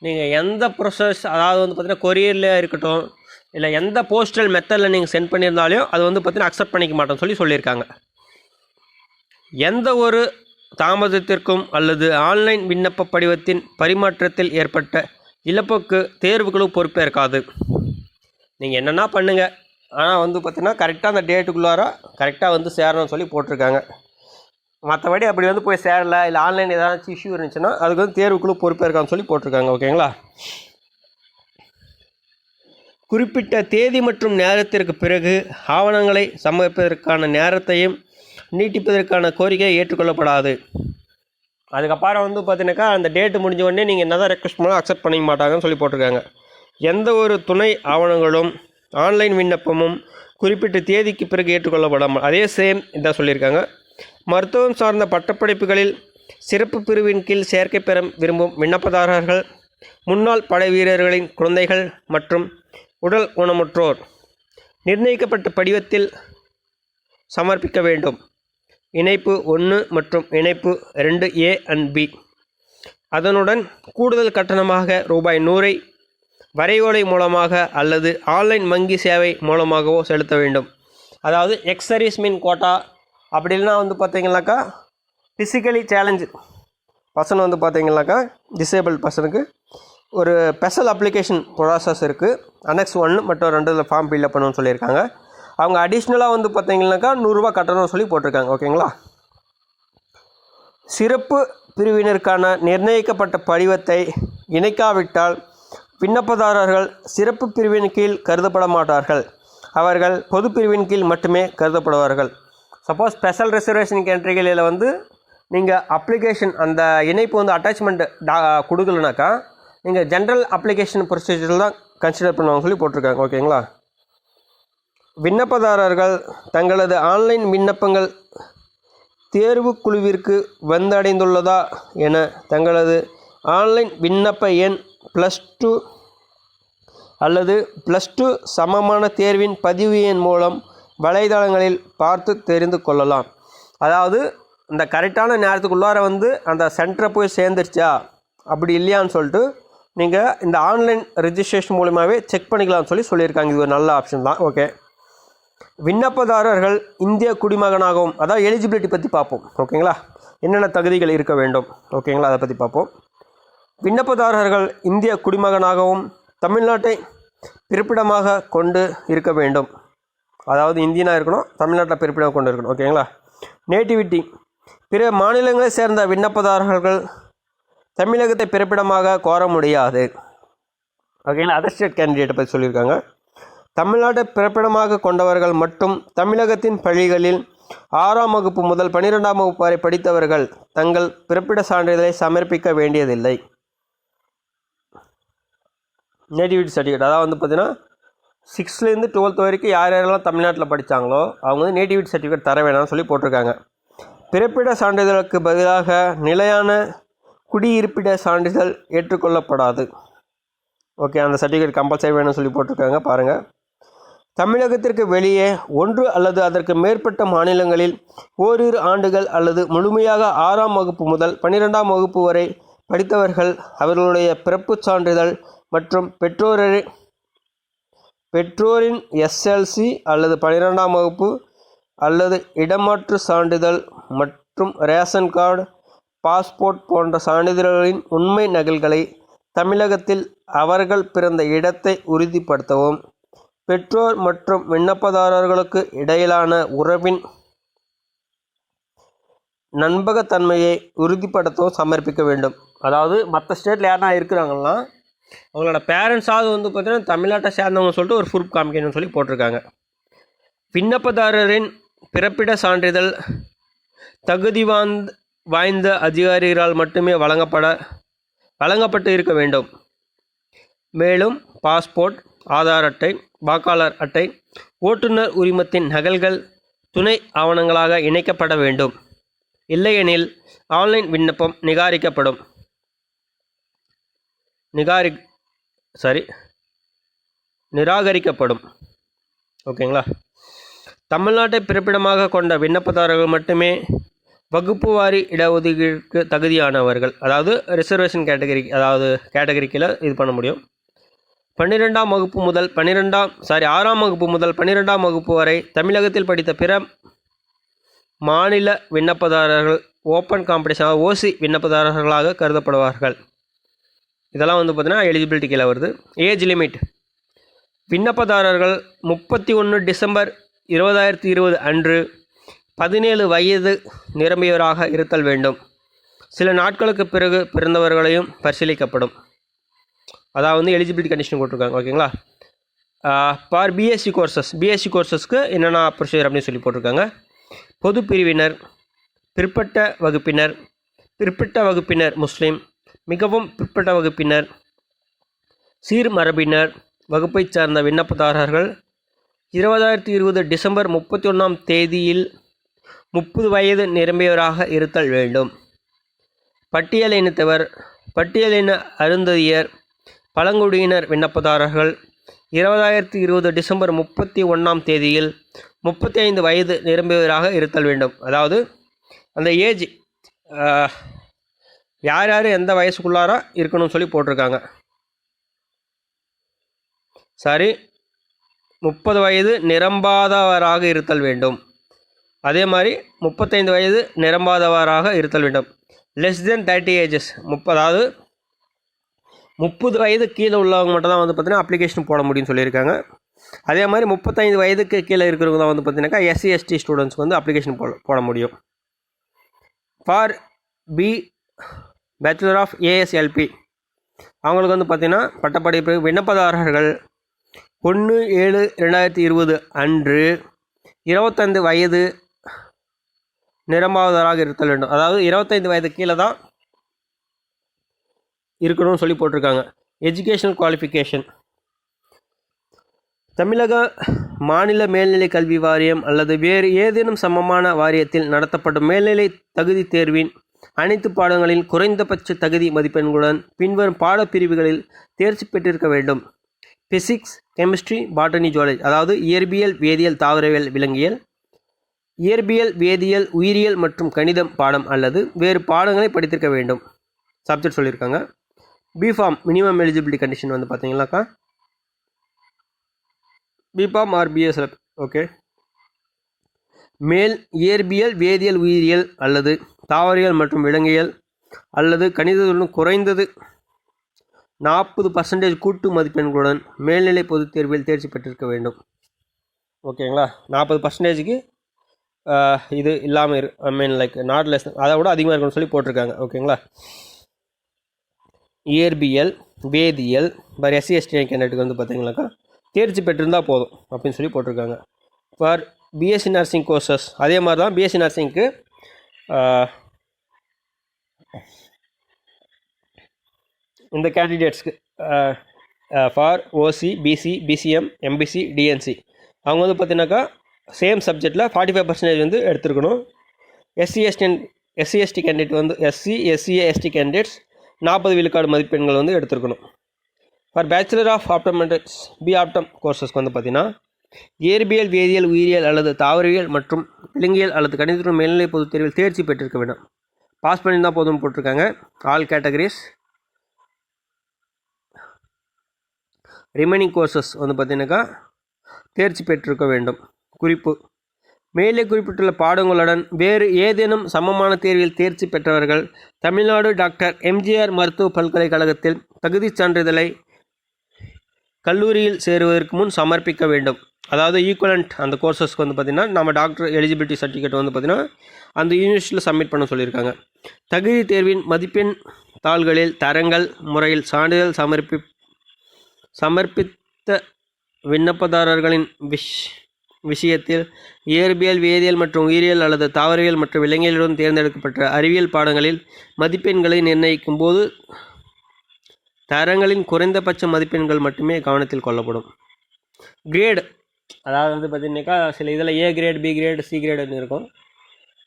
நீங்கள் எந்த ப்ரொசஸ், அதாவது வந்து பார்த்திங்கன்னா கொரியரில் இருக்கட்டும் இல்லை எந்த போஸ்டல் மெத்தடில் நீங்கள் சென்ட் பண்ணியிருந்தாலும் அது வந்து பார்த்திங்கன்னா அக்செப்ட் பண்ணிக்க மாட்டோம் சொல்லியிருக்காங்க. எந்த ஒரு தாமதத்திற்கும் அல்லது ஆன்லைன் விண்ணப்ப படிவத்தின் பரிமாற்றத்தில் ஏற்பட்ட இழப்புக்கு தேர்வுகளும் பொறுப்பேற்காது. நீங்கள் என்னென்னா பண்ணுங்கள், ஆனால் வந்து பார்த்திங்கன்னா கரெக்டாக அந்த டேட்டுக்குள்ளார கரெக்டாக வந்து சேரணும்னு போட்டிருக்காங்க. மற்றபடி அப்படி வந்து போய் சேரலை, இல்லை ஆன்லைன் ஏதாச்சும் இஷ்யூ இருந்துச்சுன்னா அதுக்கு வந்து தேர்வுக்குழு பொறுப்பேற்கான்னு போட்டிருக்காங்க. ஓகேங்களா, குறிப்பிட்ட தேதி மற்றும் நேரத்திற்கு பிறகு ஆவணங்களை சமர்ப்பிப்பதற்கான நேரத்தையும் நீட்டிப்பதற்கான கோரிக்கை ஏற்றுக்கொள்ளப்படாது. அதுக்கப்புறம் வந்து பார்த்தீங்கன்னாக்கா அந்த டேட்டு முடிஞ்ச உடனே நீங்கள் என்ன தான் ரெக்வஸ்ட் பண்ணாலும் அக்செப்ட் பண்ணிக்க மாட்டாங்கன்னு போட்டிருக்காங்க. எந்த ஒரு துணை ஆவணங்களும் ஆன்லைன் விண்ணப்பமும் குறிப்பிட்ட தேதிக்கு பிறகு ஏற்றுக்கொள்ளப்படாமல் அதே சேம் இதான் சொல்லியிருக்காங்க. மருத்துவம் சார்ந்த பட்டப்படிப்புகளில் சிறப்பு பிரிவின் கீழ் சேர்க்கை பெற விரும்பும் விண்ணப்பதாரர்கள், முன்னாள் படை வீரர்களின் குழந்தைகள் மற்றும் உடல் ஊனமுற்றோர் நிர்ணயிக்கப்பட்ட படிவத்தில் சமர்ப்பிக்க வேண்டும். இணைப்பு 1 மற்றும் இணைப்பு 2A and B. அதனுடன் கூடுதல் கட்டணமாக ₹100 வரைவோலை மூலமாக அல்லது ஆன்லைன் வங்கி சேவை மூலமாகவோ செலுத்த வேண்டும். அதாவது எக்ஸ் சர்வீஸ் மீன் கோட்டா அப்படி இல்லைனா வந்து பார்த்தீங்கன்னாக்கா ஃபிசிக்கலி சேலஞ்சு பர்சன் வந்து பார்த்தீங்கன்னாக்கா டிசேபிள் பர்சனுக்கு ஒரு ஸ்பெஷல் அப்ளிகேஷன் ப்ராசஸ் இருக்குது. அனெக்ஸ் 1 மற்றும் 2 ஃபார்ம் ஃபில்அப் பண்ணணும்னு சொல்லியிருக்காங்க. அவங்க அடிஷ்னலாக வந்து பார்த்தீங்கன்னாக்கா ₹100 கட்டணம்னு போட்டிருக்காங்க. ஓகேங்களா, சிறப்பு பிரிவினருக்கான நிர்ணயிக்கப்பட்ட படிவத்தை இணைக்காவிட்டால் விண்ணப்பதாரர்கள் சிறப்பு பிரிவின் கீழ் கருதப்பட மாட்டார்கள். அவர்கள் பொது பிரிவின் கீழ் மட்டுமே கருதப்படுவார்கள். சப்போஸ் ஸ்பெஷல் ரிசர்வேஷன் கேட்டகரியில் வந்து நீங்கள் அப்ளிகேஷன் அந்த இணைப்பு வந்து அட்டாச்மெண்ட் கொடுக்கலனாக்கா நீங்கள் ஜென்ரல் அப்ளிகேஷன் ப்ரொசீஜரில் தான் கன்சிடர் பண்ணுவாங்க போட்டிருக்காங்க. ஓகேங்களா, விண்ணப்பதாரர்கள் தங்களது ஆன்லைன் விண்ணப்பங்கள் தேர்வு குழுவிற்கு வந்தடைந்துள்ளதா என தங்களது ஆன்லைன் விண்ணப்ப எண் +2 அல்லது +2 சமமான தேர்வின் பதிவு எண் மூலம் வலைதளங்களில் பார்த்து தெரிந்து கொள்ளலாம். அதாவது இந்த கரெக்டான நேரத்துக்குள்ளார வந்து அந்த சென்டரை போய் சேர்ந்துருச்சா அப்படி இல்லையான்னு சொல்லிட்டு நீங்கள் இந்த ஆன்லைன் ரெஜிஸ்ட்ரேஷன் மூலமாகவே செக் பண்ணிக்கலாம்னு சொல்லியிருக்காங்க. இது ஒரு நல்ல ஆப்ஷன் தான். ஓகே, விண்ணப்பதாரர்கள் இந்திய குடிமகனாகவும், அதாவது எலிஜிபிலிட்டி பற்றி பார்ப்போம். ஓகேங்களா, என்னென்ன தகுதிகள் இருக்க வேண்டும். ஓகேங்களா, அதை பற்றி பார்ப்போம். விண்ணப்பதாரர்கள் இந்திய குடிமகனாகவும் தமிழ்நாட்டை பிறப்பிடமாக கொண்டு இருக்க வேண்டும். அதாவது இந்தியனாக இருக்கணும், தமிழ்நாட்டில் பிறப்பிடம் கொண்டு இருக்கணும். ஓகேங்களா, நேட்டிவிட்டி பிற மாநிலங்களை சேர்ந்த விண்ணப்பதாரர்கள் தமிழகத்தை பிறப்பிடமாக கோர முடியாது. ஓகேங்களா, அதர் ஸ்டேட் கேண்டிடேட்டை பற்றி சொல்லியிருக்காங்க. தமிழ்நாட்டை பிறப்பிடமாக கொண்டவர்கள் மற்றும் தமிழகத்தின் பள்ளிகளில் 6ஆம் வகுப்பு முதல் 12ஆம் வகுப்பு வரை படித்தவர்கள் தங்கள் பிறப்பிட சான்றிதழை சமர்ப்பிக்க வேண்டியதில்லை. நேட்டிவிட்டி சர்டிஃபிகேட், அதாவது வந்து பார்த்திங்கன்னா 6லேருந்து 12th வரைக்கும் யார் யாரெல்லாம் தமிழ்நாட்டில் படித்தாங்களோ அவங்க வந்து நேட்டிவிட்டி சர்டிஃபிகேட் தர வேணாம்னு சொல்லி போட்டிருக்காங்க. பிறப்பிட சான்றிதழுக்கு பதிலாக நிலையான குடியிருப்பிட சான்றிதழ் ஏற்றுக்கொள்ளப்படாது. ஓகே, அந்த சர்டிஃபிகேட் கம்பல்சரி வேணும்னு சொல்லி போட்டிருக்காங்க. பாருங்கள், தமிழகத்திற்கு வெளியே 1 அல்லது அதற்கு மேற்பட்ட மாநிலங்களில் ஓரிரு ஆண்டுகள் அல்லது முழுமையாக 6ஆம் வகுப்பு முதல் 12ஆம் வகுப்பு வரை படித்தவர்கள் அவர்களுடைய பிறப்புச் சான்றிதழ் மற்றும் பெற்றோரின் எஸ்எல்சி அல்லது 12ஆம் வகுப்பு அல்லது இடமாற்று சான்றிதழ் மற்றும் ரேஷன் கார்டு, பாஸ்போர்ட் போன்ற சான்றிதழ்களின் உண்மை நகல்களை தமிழகத்தில் அவர்கள் பிறந்த இடத்தை உறுதிப்படுத்தவும், பெற்றோர் மற்றும் விண்ணப்பதாரர்களுக்கு இடையிலான உறவின் நம்பகத்தன்மையை உறுதிப்படுத்தவும் சமர்ப்பிக்க வேண்டும். அதாவது மற்ற ஸ்டேட்டில் யாருனா இருக்கிறாங்கன்னா அவங்களோட பேரண்ட்ஸாவது வந்து பார்த்திங்கன்னா தமிழ்நாட்டை சேர்ந்தவங்க சொல்லிட்டு ஒரு ப்ரூஃப் காமிக்கணும்னு சொல்லி போட்டிருக்காங்க. விண்ணப்பதாரரின் பிறப்பிட சான்றிதழ் தகுதி வாய்ந்த அதிகாரிகளால் மட்டுமே வழங்கப்பட்டு இருக்க வேண்டும். மேலும் பாஸ்போர்ட், ஆதார் அட்டை, வாக்காளர் அட்டை, ஓட்டுநர் உரிமத்தின் நகல்கள் துணை ஆவணங்களாக இணைக்கப்பட வேண்டும். இல்லையெனில் ஆன்லைன் விண்ணப்பம் நிராகரிக்கப்படும். ஓகேங்களா? தமிழ்நாட்டை பிறப்பிடமாக கொண்ட விண்ணப்பதாரர்கள் மட்டுமே வகுப்பு வாரி இடஒதுக்கீடுக்கு தகுதியானவர்கள். அதாவது ரிசர்வேஷன் கேட்டகரிக்கில் இது பண்ண முடியும். 6ஆம் வகுப்பு முதல் 12ஆம் வகுப்பு வரை தமிழகத்தில் படித்த பிற மாநில விண்ணப்பதாரர்கள் ஓப்பன் காம்படிஷன் ஓசி விண்ணப்பதாரர்களாக கருதப்படுவார்கள். இதெல்லாம் வந்து பார்த்திங்கன்னா எலிஜிபிலிட்டி கீழே வருது. ஏஜ் லிமிட், விண்ணப்பதாரர்கள் 31 டிசம்பர் 2020 அன்று 17 வயது நிரம்பியவராக இருத்தல் வேண்டும். சில நாட்களுக்கு பிறகு பிறந்தவர்களையும் பரிசீலிக்கப்படும். அதாவது எலிஜிபிலிட்டி கண்டிஷன் போட்டிருக்காங்க. ஓகேங்களா? ஃபார் பிஎஸ்சி கோர்சஸ்க்கு என்னென்ன ப்ரொசீஜர் அப்படின்னு சொல்லி போட்டிருக்காங்க. பொது பிரிவினர், பிற்பட்ட வகுப்பினர் முஸ்லீம், மிகவும் பிற்பட்ட வகுப்பினர், சீர்மரபினர் வகுப்பைச் சார்ந்த விண்ணப்பதாரர்கள் 2020 டிசம்பர் 31ஆம் தேதியில் 30 வயது நிரம்பியவராக இருத்தல் வேண்டும். பட்டியலின அருந்ததியர், பழங்குடியினர் விண்ணப்பதாரர்கள் 2020 டிசம்பர் 31ஆம் தேதியில் 35 வயது நிரம்பியவராக இருத்தல் வேண்டும். அதாவது அந்த ஏஜ் யார் எந்த வயசுக்குள்ளார இருக்கணும்னு சொல்லி போட்டிருக்காங்க. 30 வயது நிரம்பாதவராக இருத்தல் வேண்டும். அதே மாதிரி 35 வயது நிரம்பாதவராக இருத்தல் வேண்டும். லெஸ் தென் 30 ஏஜஸ், 30 வயது கீழே உள்ளவங்க மட்டும் தான் வந்து பார்த்திங்கன்னா அப்ளிகேஷன் போட முடியும்னு சொல்லியிருக்காங்க. அதே மாதிரி 35 வயதுக்கு கீழே இருக்கிறவங்க தான் வந்து பார்த்திங்கனாக்கா எஸ்சி எஸ்டி ஸ்டூடெண்ட்ஸ்க்கு வந்து அப்ளிகேஷன் போட முடியும். ஃபார் பேச்சுலர் ஆஃப் ஏஎஸ்எல்பி அவங்களுக்கு வந்து பார்த்திங்கன்னா பட்டப்படிப்பு விண்ணப்பதாரர்கள் 1/7/2020 அன்று 25 வயது நிரம்பாதவராக இருத்தல் வேண்டும். அதாவது 25 வயது கீழே தான் இருக்கணும்னு சொல்லி போட்டிருக்காங்க. எஜுகேஷனல் குவாலிஃபிகேஷன், தமிழக மாநில மேல்நிலை கல்வி வாரியம் அல்லது வேறு ஏதேனும் சமமான வாரியத்தில் நடத்தப்படும் மேல்நிலை தகுதி தேர்வின் அனைத்து பாடங்களின் குறைந்தபட்ச தகுதி மதிப்பெண்களுடன் பின்வரும் பாடப்பிரிவுகளில் தேர்ச்சி பெற்றிருக்க வேண்டும். பிசிக்ஸ், கெமிஸ்ட்ரி, பாட்டனி, ஜுவாலஜி, அதாவது இயற்பியல், வேதியியல், தாவரவியல், விலங்கியல், இயற்பியல், வேதியியல், உயிரியல் மற்றும் கணிதம் பாடம் அல்லது வேறு பாடங்களை படித்திருக்க வேண்டும். சப்ஜெக்ட் சொல்லியிருக்காங்க. பிஃபார்ம் மினிமம் எலிஜிபிலிட்டி கண்டிஷன் வந்து பார்த்தீங்கன்னாக்கா பிஃபார்ம் ஆர் பிஎஸ்எல். ஓகே, மேல் இயற்பியல், வேதியியல், உயிரியல் அல்லது தாவரியல் மற்றும் விலங்கியல் அல்லது கணிதத்துடன் குறைந்தது 40% கூட்டு மதிப்பெண்களுடன் மேல்நிலை பொதுத் தேர்வில் தேர்ச்சி பெற்றிருக்க வேண்டும். ஓகேங்களா? 40%க்கு இது இல்லாமல் நாட் லெஸ், அதை விட அதிகமாக இருக்குன்னு சொல்லி போட்டிருக்காங்க. ஓகேங்களா? இயற்பியல், வேதியியல் எஸ்சி எஸ்டி கேண்டிடேட்டுக்கு வந்து பார்த்தீங்கன்னாக்கா தேர்ச்சி பெற்றிருந்தால் போதும் அப்படின்னு சொல்லி போட்டிருக்காங்க. ஃபார் பிஎஸ்சி நர்சிங் கோர்சஸ் அதே மாதிரி தான் பிஎஸ்சி நர்சிங்க்கு இந்த கேண்டிடேட்ஸ்க்கு for OC, BC, BCM, MBC, DNC. அவங்க வந்து பார்த்தீங்கன்னாக்கா சேம் சப்ஜெக்டில் 45% வந்து எடுத்துருக்கணும். எஸ்சி எஸ்டி கேண்டிடேட் வந்து எஸ்சி எஸ்டி கேண்டிடேட்ஸ் 40 விழுக்காடு மதிப்பெண்கள் வந்து எடுத்துருக்கணும். For bachelor of optometrics B Optom கோர்சஸ்க்கு வந்து பார்த்திங்கன்னா இயற்பியல், வேதியியல், உயிரியல் அல்லது தாவரவியல் மற்றும் விலங்கியல் அல்லது கணிதத்துடன் மேல்நிலை பொதுத் தேர்வில் தேர்ச்சி பெற்றிருக்க வேண்டும். பாஸ் பண்ணியிருந்தால் போதும்னு போட்டிருக்காங்க. All categories. ரிமைனிங் கோர்சஸ் வந்து பார்த்தீங்கன்னாக்கா தேர்ச்சி பெற்றிருக்க வேண்டும். குறிப்பு: மேலே குறிப்பிட்டுள்ள பாடங்களுடன் வேறு ஏதேனும் சமமான தேர்வில் தேர்ச்சி பெற்றவர்கள் தமிழ்நாடு டாக்டர் எம்ஜிஆர் மருத்துவ பல்கலைக்கழகத்தில் தகுதிச் சான்றிதழை கல்லூரியில் சேருவதற்கு முன் சமர்ப்பிக்க வேண்டும். அதாவது ஈக்குவலண்ட் அந்த கோர்சஸ்க்கு வந்து பார்த்திங்கன்னா நம்ம டாக்டர் எலிஜிபிலிட்டி சர்டிஃபிகேட் வந்து பார்த்திங்கன்னா அந்த யூனிவர்சிட்டியில் சப்மிட் பண்ண சொல்லியிருக்காங்க. தகுதி தேர்வின் மதிப்பெண் தாள்களில் தரங்கள் முறையில் சான்றிதழ் சமர்ப்பித்த விண்ணப்பதாரர்களின் விஷயத்தில் இயற்பியல், வேதியியல் மற்றும் உயிரியல் அல்லது தாவரவியல் மற்றும் விலங்கியலுடன் தேர்ந்தெடுக்கப்பட்ட அறிவியல் பாடங்களில் மதிப்பெண்களை நிர்ணயிக்கும் போது தரங்களின் குறைந்தபட்ச மதிப்பெண்கள் மட்டுமே கவனத்தில் கொள்ளப்படும். கிரேடு, அதாவது வந்து பார்த்திங்கனாக்கா சில இதில் A grade, B grade, C கிரேடுன்னு இருக்கும்.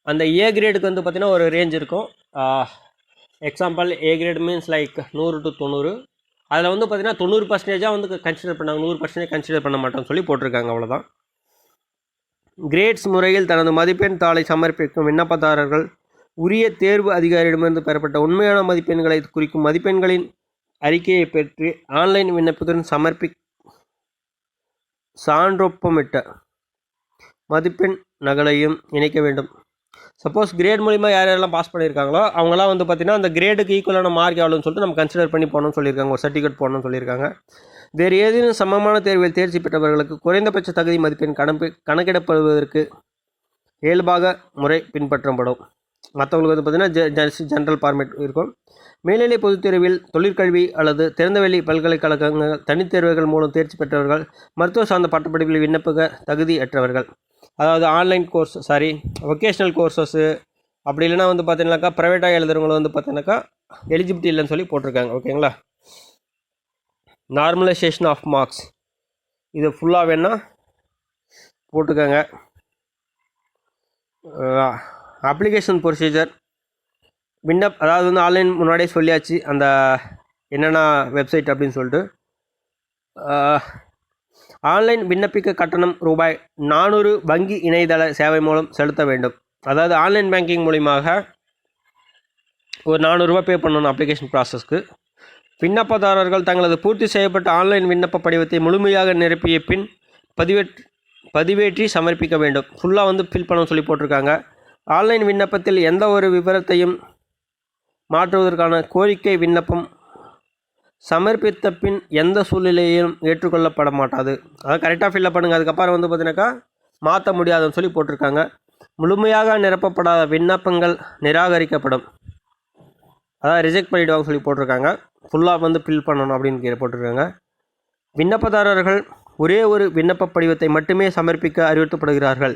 அந்த ஏ கிரேடுக்கு வந்து பார்த்திங்கன்னா ஒரு ரேஞ்ச் இருக்கும். Example, A grade means like 100 to 90. அதில் வந்து பார்த்திங்கன்னா 90% வந்து கன்சிடர் பண்ணாங்க, 100% கன்சிடர் பண்ண மாட்டோம்னு சொல்லி போட்டிருக்காங்க. அவ்வளோதான். கிரேட்ஸ் முறையில் தனது மதிப்பெண் தாளை சமர்ப்பிக்கும் விண்ணப்பதாரர்கள் உரிய தேர்வு அதிகாரியிடமிருந்து பெறப்பட்ட உண்மையான மதிப்பெண்களை குறிக்கும் மதிப்பெண்களின் அறிக்கையை பெற்று ஆன்லைன் விண்ணப்பத்துடன் சான்றொப்பமிட்ட மதிப்பெண் நகலையும் இணைக்க வேண்டும். சப்போஸ் கிரேட் மூலிமா யாரெல்லாம் பாஸ் பண்ணியிருக்காங்களோ அவங்களாம் வந்து பார்த்திங்கன்னா அந்த கிரேடுக்கு ஈக்குவலான மார்க் எவ்வளோன்னு சொல்லிட்டு நம்ம கன்சிடர் பண்ணி போகணும்னு சொல்லியிருக்காங்க. ஒரு சர்டிஃபிகேட் போடணும்னு சொல்லியிருக்காங்க. வேறு ஏதேனும் சமமான தேர்வில் தேர்ச்சி பெற்றவர்களுக்கு குறைந்தபட்ச தகுதி மதிப்பெண் கணக்கிடப்படுவதற்கு இயல்பாக முறை பின்பற்றப்படும். மற்றவங்களுக்கு வந்து பார்த்திங்கன்னா ஜென்ரல் ஃபார்மேட் இருக்கும். மேல்நிலை பொதுத் தேர்வில் தொழிற்கல்வி அல்லது திறந்தவெளி பல்கலைக்கழகங்கள் தனித்தேர்வுகள் மூலம் தேர்ச்சி பெற்றவர்கள், மருத்துவ சார்ந்த பட்டப்படிப்பில் விண்ணப்பக தகுதியற்றவர்கள், அதாவது ஆன்லைன் கோர்ஸ் வொகேஷ்னல் கோர்சஸ்ஸு அப்படி இல்லைனா வந்து பார்த்தீங்கன்னாக்கா ப்ரைவேட்டாக எழுதுறவங்களை வந்து பார்த்தீங்கன்னாக்கா எலிஜிபிலிட்டி இல்லைன்னு சொல்லி போட்டிருக்காங்க. ஓகேங்களா. நார்மலைசேஷன் ஆஃப் மார்க்ஸ் இது ஃபுல்லாக வேணால் போட்டுக்கோங்க. அப்ளிகேஷன் ப்ரொசீஜர் அதாவது வந்து ஆன்லைன் முன்னாடியே சொல்லியாச்சு அந்த என்னென்ன வெப்சைட் அப்படின்னு சொல்லிட்டு. ஆன்லைன் விண்ணப்பிக்க கட்டணம் ரூபாய் 400 வங்கி இணையதள சேவை மூலம் செலுத்த வேண்டும். அதாவது ஆன்லைன் பேங்கிங் மூலியமாக ஒரு 400 ரூபா பே பண்ணணும் அப்ளிகேஷன் ப்ராசஸ்க்கு. விண்ணப்பதாரர்கள் தங்களது பூர்த்தி செய்யப்பட்ட ஆன்லைன் விண்ணப்ப படிவத்தை முழுமையாக நிரப்பிய பின் பதிவேற்றி சமர்ப்பிக்க வேண்டும். ஃபுல்லாக வந்து ஃபில் பண்ண சொல்லி போட்டிருக்காங்க. ஆன்லைன் விண்ணப்பத்தில் எந்த ஒரு விவரத்தையும் மாற்றுவதற்கான கோரிக்கை விண்ணப்பம் சமர்ப்பித்த பின் எந்த சூழ்நிலையிலும் ஏற்றுக்கொள்ளப்பட மாட்டாது. அதாவது கரெக்டாக ஃபில்லப் பண்ணுங்கள். அதுக்கப்புறம் வந்து பார்த்தீங்கன்னாக்கா மாற்ற முடியாதுன்னு சொல்லி போட்டிருக்காங்க. முழுமையாக நிரப்பப்படாத விண்ணப்பங்கள் நிராகரிக்கப்படும். அதாவது ரிஜெக்ட் பண்ணிவிடுவாங்க சொல்லி போட்டிருக்காங்க. ஃபுல்லாக வந்து ஃபில் பண்ணணும் அப்படின்னு போட்டிருக்காங்க. விண்ணப்பதாரர்கள் ஒரே ஒரு விண்ணப்ப படிவத்தை மட்டுமே சமர்ப்பிக்க அறிவுறுத்தப்படுகிறார்கள்.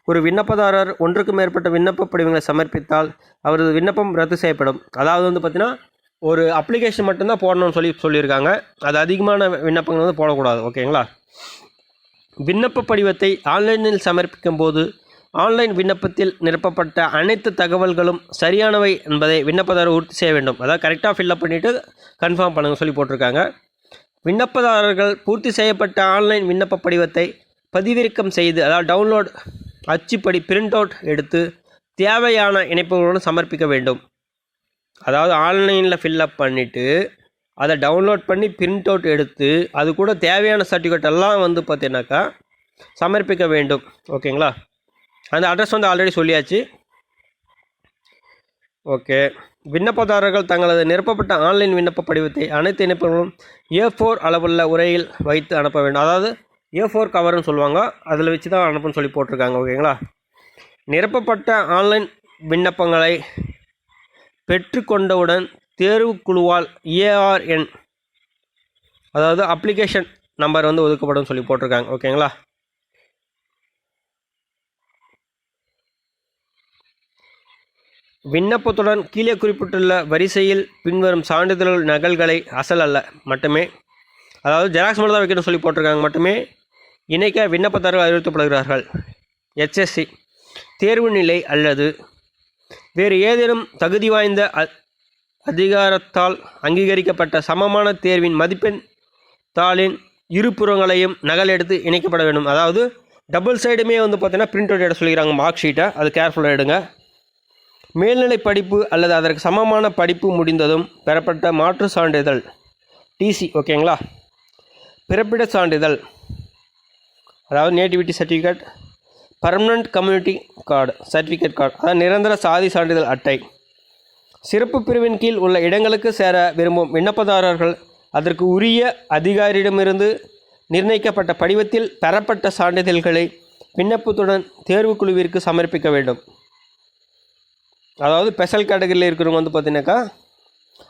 ஒரு விண்ணப்பதாரர் ஒன்றுக்கு மேற்பட்ட விண்ணப்ப படிவங்களை சமர்ப்பித்தால் அவரது விண்ணப்பம் ரத்து செய்யப்படும். அதாவது வந்து பார்த்திங்கன்னா ஒரு அப்ளிகேஷன் மட்டும்தான் போடணும்னு சொல்லியிருக்காங்க. அது அதிகமான விண்ணப்பங்கள் வந்து போடக்கூடாது. ஓகேங்களா. விண்ணப்ப படிவத்தை ஆன்லைனில் சமர்ப்பிக்கும் போது ஆன்லைன் விண்ணப்பத்தில் நிரப்பப்பட்ட அனைத்து தகவல்களும் சரியானவை என்பதை விண்ணப்பதாரர் உறுதி செய்ய வேண்டும். அதாவது கரெக்டாக ஃபில்லப் பண்ணிவிட்டு கன்ஃபார்ம் பண்ணுங்க சொல்லி போட்டிருக்காங்க. விண்ணப்பதாரர்கள் பூர்த்தி செய்யப்பட்ட ஆன்லைன் விண்ணப்ப படிவத்தை பதிவிறக்கம் செய்து, அதாவது டவுன்லோட் அச்சுப்படி பிரிண்ட் அவுட் எடுத்து தேவையான இணைப்புகளுடன் சமர்ப்பிக்க வேண்டும். அதாவது ஆன்லைனில் ஃபில்லப் பண்ணிவிட்டு அதை டவுன்லோட் பண்ணி பிரிண்ட் அவுட் எடுத்து அது கூட தேவையான சர்டிஃபிகேட் எல்லாம் வந்து பார்த்தீங்கன்னாக்கா சமர்ப்பிக்க வேண்டும். ஓகேங்களா. அந்த அட்ரஸ் வந்து ஆல்ரெடி சொல்லியாச்சு. ஓகே. விண்ணப்பதாரர்கள் தங்களது நிரப்பப்பட்ட ஆன்லைன் விண்ணப்ப படிவத்தை அனைத்து இணைப்புகளும் A4 அளவுள்ள உரையில் வைத்து அனுப்ப வேண்டும். அதாவது A4 கவர்னு சொல்லுவாங்க, அதில் வச்சு தான் அனுப்புன்னு சொல்லி போட்டிருக்காங்க. ஓகேங்களா. நிரப்பப்பட்ட ஆன்லைன் விண்ணப்பங்களை பெற்றுக்கொண்டவுடன் தேர்வுக்குழுவால் ARN அதாவது அப்ளிகேஷன் நம்பர் வந்து ஒதுக்கப்படும் சொல்லி போட்டிருக்காங்க. ஓகேங்களா. விண்ணப்பத்துடன் கீழே குறிப்பிட்டுள்ள வரிசையில் பின்வரும் சான்றிதழ் நகல்களை அசல் அல்ல மட்டுமே அதாவது ஜெராக்ஸ் மட்டும் தான் வைக்கணும்னு சொல்லி போட்டிருக்காங்க, மட்டுமே இணைக்க விண்ணப்பதாரர்கள் அறிவுறுத்தப்படுகிறார்கள். HSC தேர்வு நிலை அல்லது வேறு ஏதேனும் தகுதி வாய்ந்த அதிகாரத்தால் அங்கீகரிக்கப்பட்ட சமமான தேர்வின் மதிப்பெண் தாளின் இருபுறங்களையும் நகல் எடுத்து இணைக்கப்பட வேண்டும். அதாவது டபுள் சைடுமே வந்து பார்த்தீங்கன்னா பிரிண்ட் அவுட் எடுக்க சொல்லிக்கிறாங்க மார்க் ஷீட்டை, அது கேர்ஃபுல்லாக எடுங்க. மேல்நிலை படிப்பு அல்லது அதற்கு சமமான படிப்பு முடிந்ததும் பெறப்பட்ட மாற்று சான்றிதழ் TC, ஓகேங்களா. பிறப்பிட சான்றிதழ், அதாவது nativity certificate, permanent community card certificate card, அதாவது நிரந்தர சாதி சான்றிதழ் அட்டை. சிறப்பு பிரிவின் கீழ் உள்ள இடங்களுக்கு சேர விரும்பும் விண்ணப்பதாரர்கள் அதற்கு உரிய அதிகாரியிடமிருந்து நிர்ணயிக்கப்பட்ட படிவத்தில் பெறப்பட்ட சான்றிதழ்களை விண்ணப்பத்துடன் தேர்வுக்குழுவிற்கு சமர்ப்பிக்க வேண்டும். அதாவது ஸ்பெஷல் கேட்டகரியில் இருக்கிறவங்க வந்து பார்த்தீங்கன்னாக்கா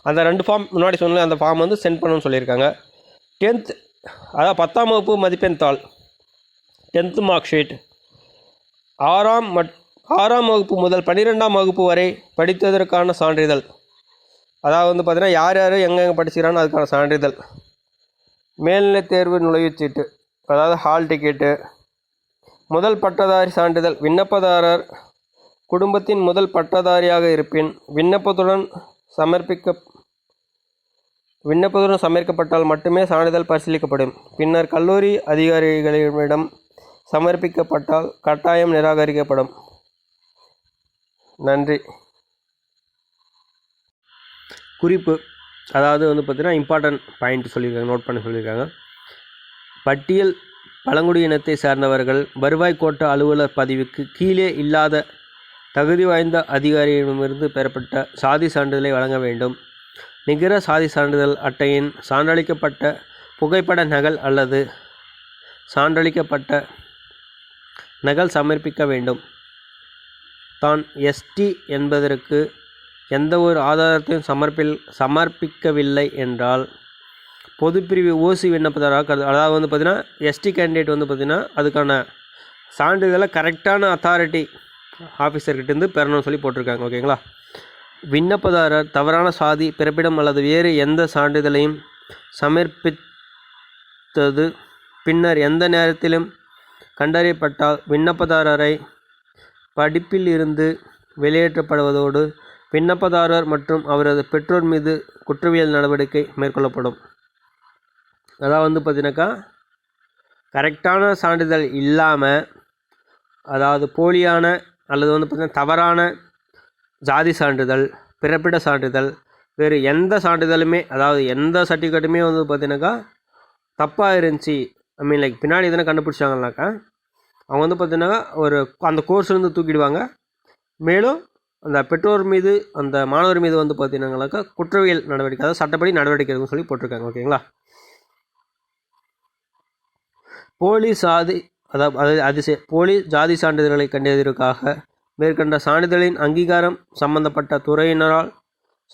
அந்த 2 ஃபார்ம் முன்னாடி சொன்ன அந்த ஃபார்ம் வந்து சென்ட் பண்ணணும்னு சொல்லியிருக்காங்க. 10th, அதாவது 10ஆம் வகுப்பு மதிப்பெண் தாள், 10th மார்க் ஷீட், 6ஆம் வகுப்பு முதல் 12ஆம் வகுப்பு வரை படித்ததற்கான சான்றிதழ், அதாவது வந்து பார்த்தீங்கன்னா யார் யார் எங்கெங்கே படிச்சுக்கிறான்னு அதுக்கான சான்றிதழ். மேல்நிலை தேர்வு நுழைவுச்சீட்டு, அதாவது ஹால் டிக்கெட்டு. முதல் பட்டதாரி சான்றிதழ், விண்ணப்பதாரர் குடும்பத்தின் முதல் பட்டதாரியாக இருப்பின் விண்ணப்பத்துடன் சமர்ப்பிக்கப்பட்டால் மட்டுமே சான்றிதழ் பரிசீலிக்கப்படும். பின்னர் கல்லூரி அதிகாரிகளிடம் சமர்ப்பிக்கப்பட்டால் கட்டாயம் நிராகரிக்கப்படும். நன்றி. குறிப்பு, அதாவது வந்து பார்த்திங்கன்னா இம்பார்ட்டன்ட் பாயிண்ட் சொல்லியிருக்காங்க, நோட் பண்ண சொல்லியிருக்காங்க. பட்டியல் பழங்குடி இனத்தை சார்ந்தவர்கள் வருவாய் கோட்ட அலுவலர் பதவிக்கு கீழே இல்லாத தகுதி வாய்ந்த அதிகாரியிடமிருந்து பெறப்பட்ட சாதி சான்றிதழை வழங்க வேண்டும். நிகர சாதி சான்றிதழ் அட்டையின் சான்றளிக்கப்பட்ட புகைப்பட நகல் அல்லது சான்றளிக்கப்பட்ட நகல் சமர்ப்பிக்க வேண்டும். தான் ST என்பதற்கு எந்த ஒரு ஆதாரத்தையும் சமர்ப்பிக்கவில்லை என்றால் பொதுப்பிரிவு OC விண்ணப்பதாராக அதாவது வந்து பார்த்திங்கன்னா ST கேண்டிடேட் வந்து பார்த்திங்கன்னா அதுக்கான சான்றிதழை கரெக்டான அத்தாரிட்டி ஆஃபீஸர்கிட்டேருந்து பெறணும்னு சொல்லி போட்டிருக்காங்க, ஓகேங்களா. விண்ணப்பதாரர் தவறான சாதி, பிறப்பிடம் அல்லது வேறு எந்த சான்றிதழையும் சமர்ப்பித்தது பின்னர் எந்த நேரத்திலும் கண்டறியப்பட்டால் விண்ணப்பதாரரை படிப்பில் இருந்து வெளியேற்றப்படுவதோடு விண்ணப்பதாரர் மற்றும் அவரது பெற்றோர் மீது குற்றவியல் நடவடிக்கை மேற்கொள்ளப்படும். அதாவது வந்து பார்த்தீங்கன்னாக்கா கரெக்டான சான்றிதழ் இல்லாமல், அதாவது போலியான அல்லது வந்து பார்த்திங்கன்னா தவறான ஜாதி சான்றிதழ், பிறப்பிட சான்றிதழ், வேறு எந்த சான்றிதழுமே, அதாவது எந்த சர்டிஃபிகேட்டுமே வந்து பார்த்தீங்கன்னாக்கா தப்பாக இருந்துச்சு, லைக் பின்னாடி எதனா கண்டுபிடிச்சாங்கனாக்கா அவங்க வந்து பார்த்தீங்கன்னா அந்த கோர்ஸ்லேருந்து தூக்கிடுவாங்க. மேலும் அந்த பெற்றோர் மீது, அந்த மாணவர் மீது வந்து பார்த்தீங்கன்னாக்கா குற்றவியல் நடவடிக்கை, அதாவது சட்டப்படி நடவடிக்கை எடுக்கணும்னு சொல்லி போட்டிருக்காங்க, ஓகேங்களா. போலி ஜாதி சான்றிதழ்களை கண்டறிவதற்காக மேற்கண்ட சான்றிதழின் அங்கீகாரம் சம்பந்தப்பட்ட துறையினரால்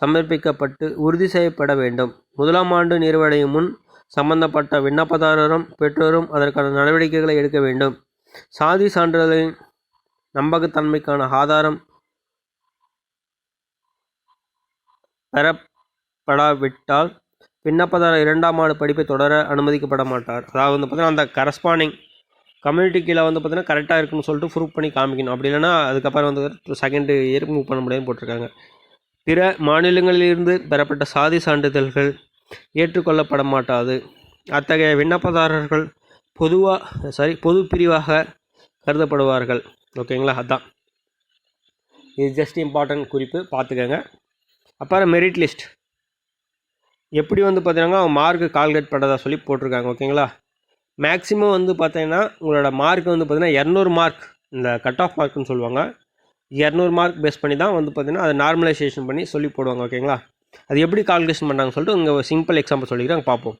சமர்ப்பிக்கப்பட்டு உறுதி செய்யப்பட வேண்டும். 1ஆம் ஆண்டு நிறைவடையும் முன் சம்பந்தப்பட்ட விண்ணப்பதாரரும் பெற்றோரும் அதற்கான நடவடிக்கைகளை எடுக்க வேண்டும். சாதி சான்றிதழின் நம்பகத்தன்மைக்கான ஆதாரம் பெறப்படாவிட்டால் விண்ணப்பதாரர் 2ஆம் ஆண்டு படிப்பை தொடர அனுமதிக்கப்பட மாட்டார். அதாவது வந்து பார்த்தீங்கன்னா அந்த கரஸ்பாண்டிங் கம்யூனிட்டி கீழே வந்து பார்த்தீங்கன்னா கரெக்டாக இருக்குன்னு சொல்லிட்டு ப்ரூவ் பண்ணி காமிக்கணும். அப்படி இல்லைன்னா அதுக்கப்புறம் வந்து செகண்ட் இயர் மூவ் பண்ண முடியாதுன்னு போட்டிருக்காங்க. பிற மாநிலங்களிலிருந்து பெறப்பட்ட சாதி சான்றிதழ்கள் ஏற்றுக்கொள்ளப்பட மாட்டாது. அத்தகைய விண்ணப்பதாரர்கள் பொது பிரிவாக கருதப்படுவார்கள், ஓகேங்களா. அதுதான் இது ஜஸ்ட் இம்பார்ட்டன்ட் குறிப்பு, பார்த்துக்கங்க. அப்புறம் மெரிட் லிஸ்ட் எப்படி வந்து பார்த்தீங்கன்னா மார்க்கு கால்குலேட் பண்ணுறதா சொல்லி போட்டிருக்காங்க, ஓகேங்களா. மேக்ஸிமம் வந்து பார்த்தீங்கன்னா உங்களோட மார்க் வந்து பார்த்தீங்கன்னா 200 மார்க், இந்த கட் ஆஃப் மார்க்குன்னு சொல்லுவாங்க. 200 மார்க் பேஸ் பண்ணி தான் வந்து பார்த்தீங்கன்னா அதை நார்மலைசேஷன் பண்ணி சொல்லி போடுவாங்க, ஓகேங்களா. அது எப்படி கால்குலேஷன் பண்ணாங்கன்னு சொல்லிட்டு உங்கள் சிம்பிள் எக்ஸாம்பிள் சொல்லிக்கிறேன், பார்ப்போம்.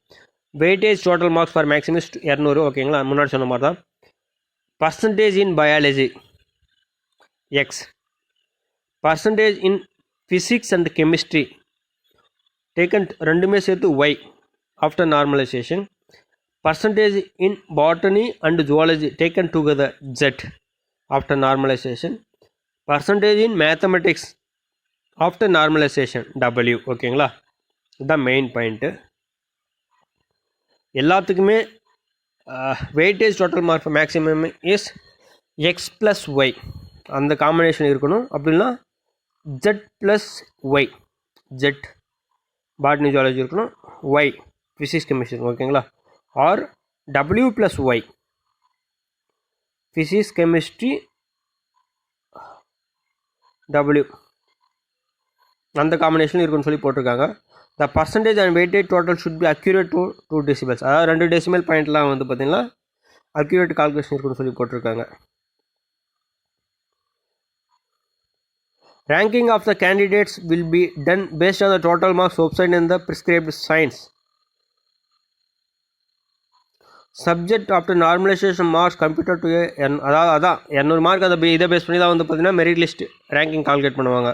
Weightage total marks for maximum 200, ஓகேங்களா. முன்னாடி சொன்ன மாதிரி தான். Percentage in biology X, percentage in physics and chemistry taken ரெண்டுமே சேர்த்து Y after normalisation. Percentage in botany and zoology taken together Z after normalization. Percentage in mathematics after normalization W, ஓகேங்களா. இதுதான் main point. எல்லாத்துக்குமே weightage total mark maximum is X plus Y அந்த combination இருக்கணும். அப்படின்னா Z plus Y, Z botany zoology இருக்கணும், Y physics chemistry, ஓகேங்களா. Or W plus Y physics chemistry W அந்த combination இருக்குன்னு சொல்லி போட்டிருக்காங்க. The percentage and weightage total should be accurate to 2 decibels. அதாவது 2 decimal பாயிண்ட்லாம் வந்து பார்த்திங்கன்னா அக்யூரேட் கால்குலேஷன் இருக்குன்னு சொல்லி போட்டிருக்காங்க. Ranking of the candidates will be done based on the total marks obtained in the prescribed science. Subject after normalization marks computed to அதான் 200 mark அதை இதை base பண்ணி தான் வந்து பார்த்திங்கன்னா மெரிட் லிஸ்ட் ரேங்கிங் கால்குலேட் பண்ணுவாங்க.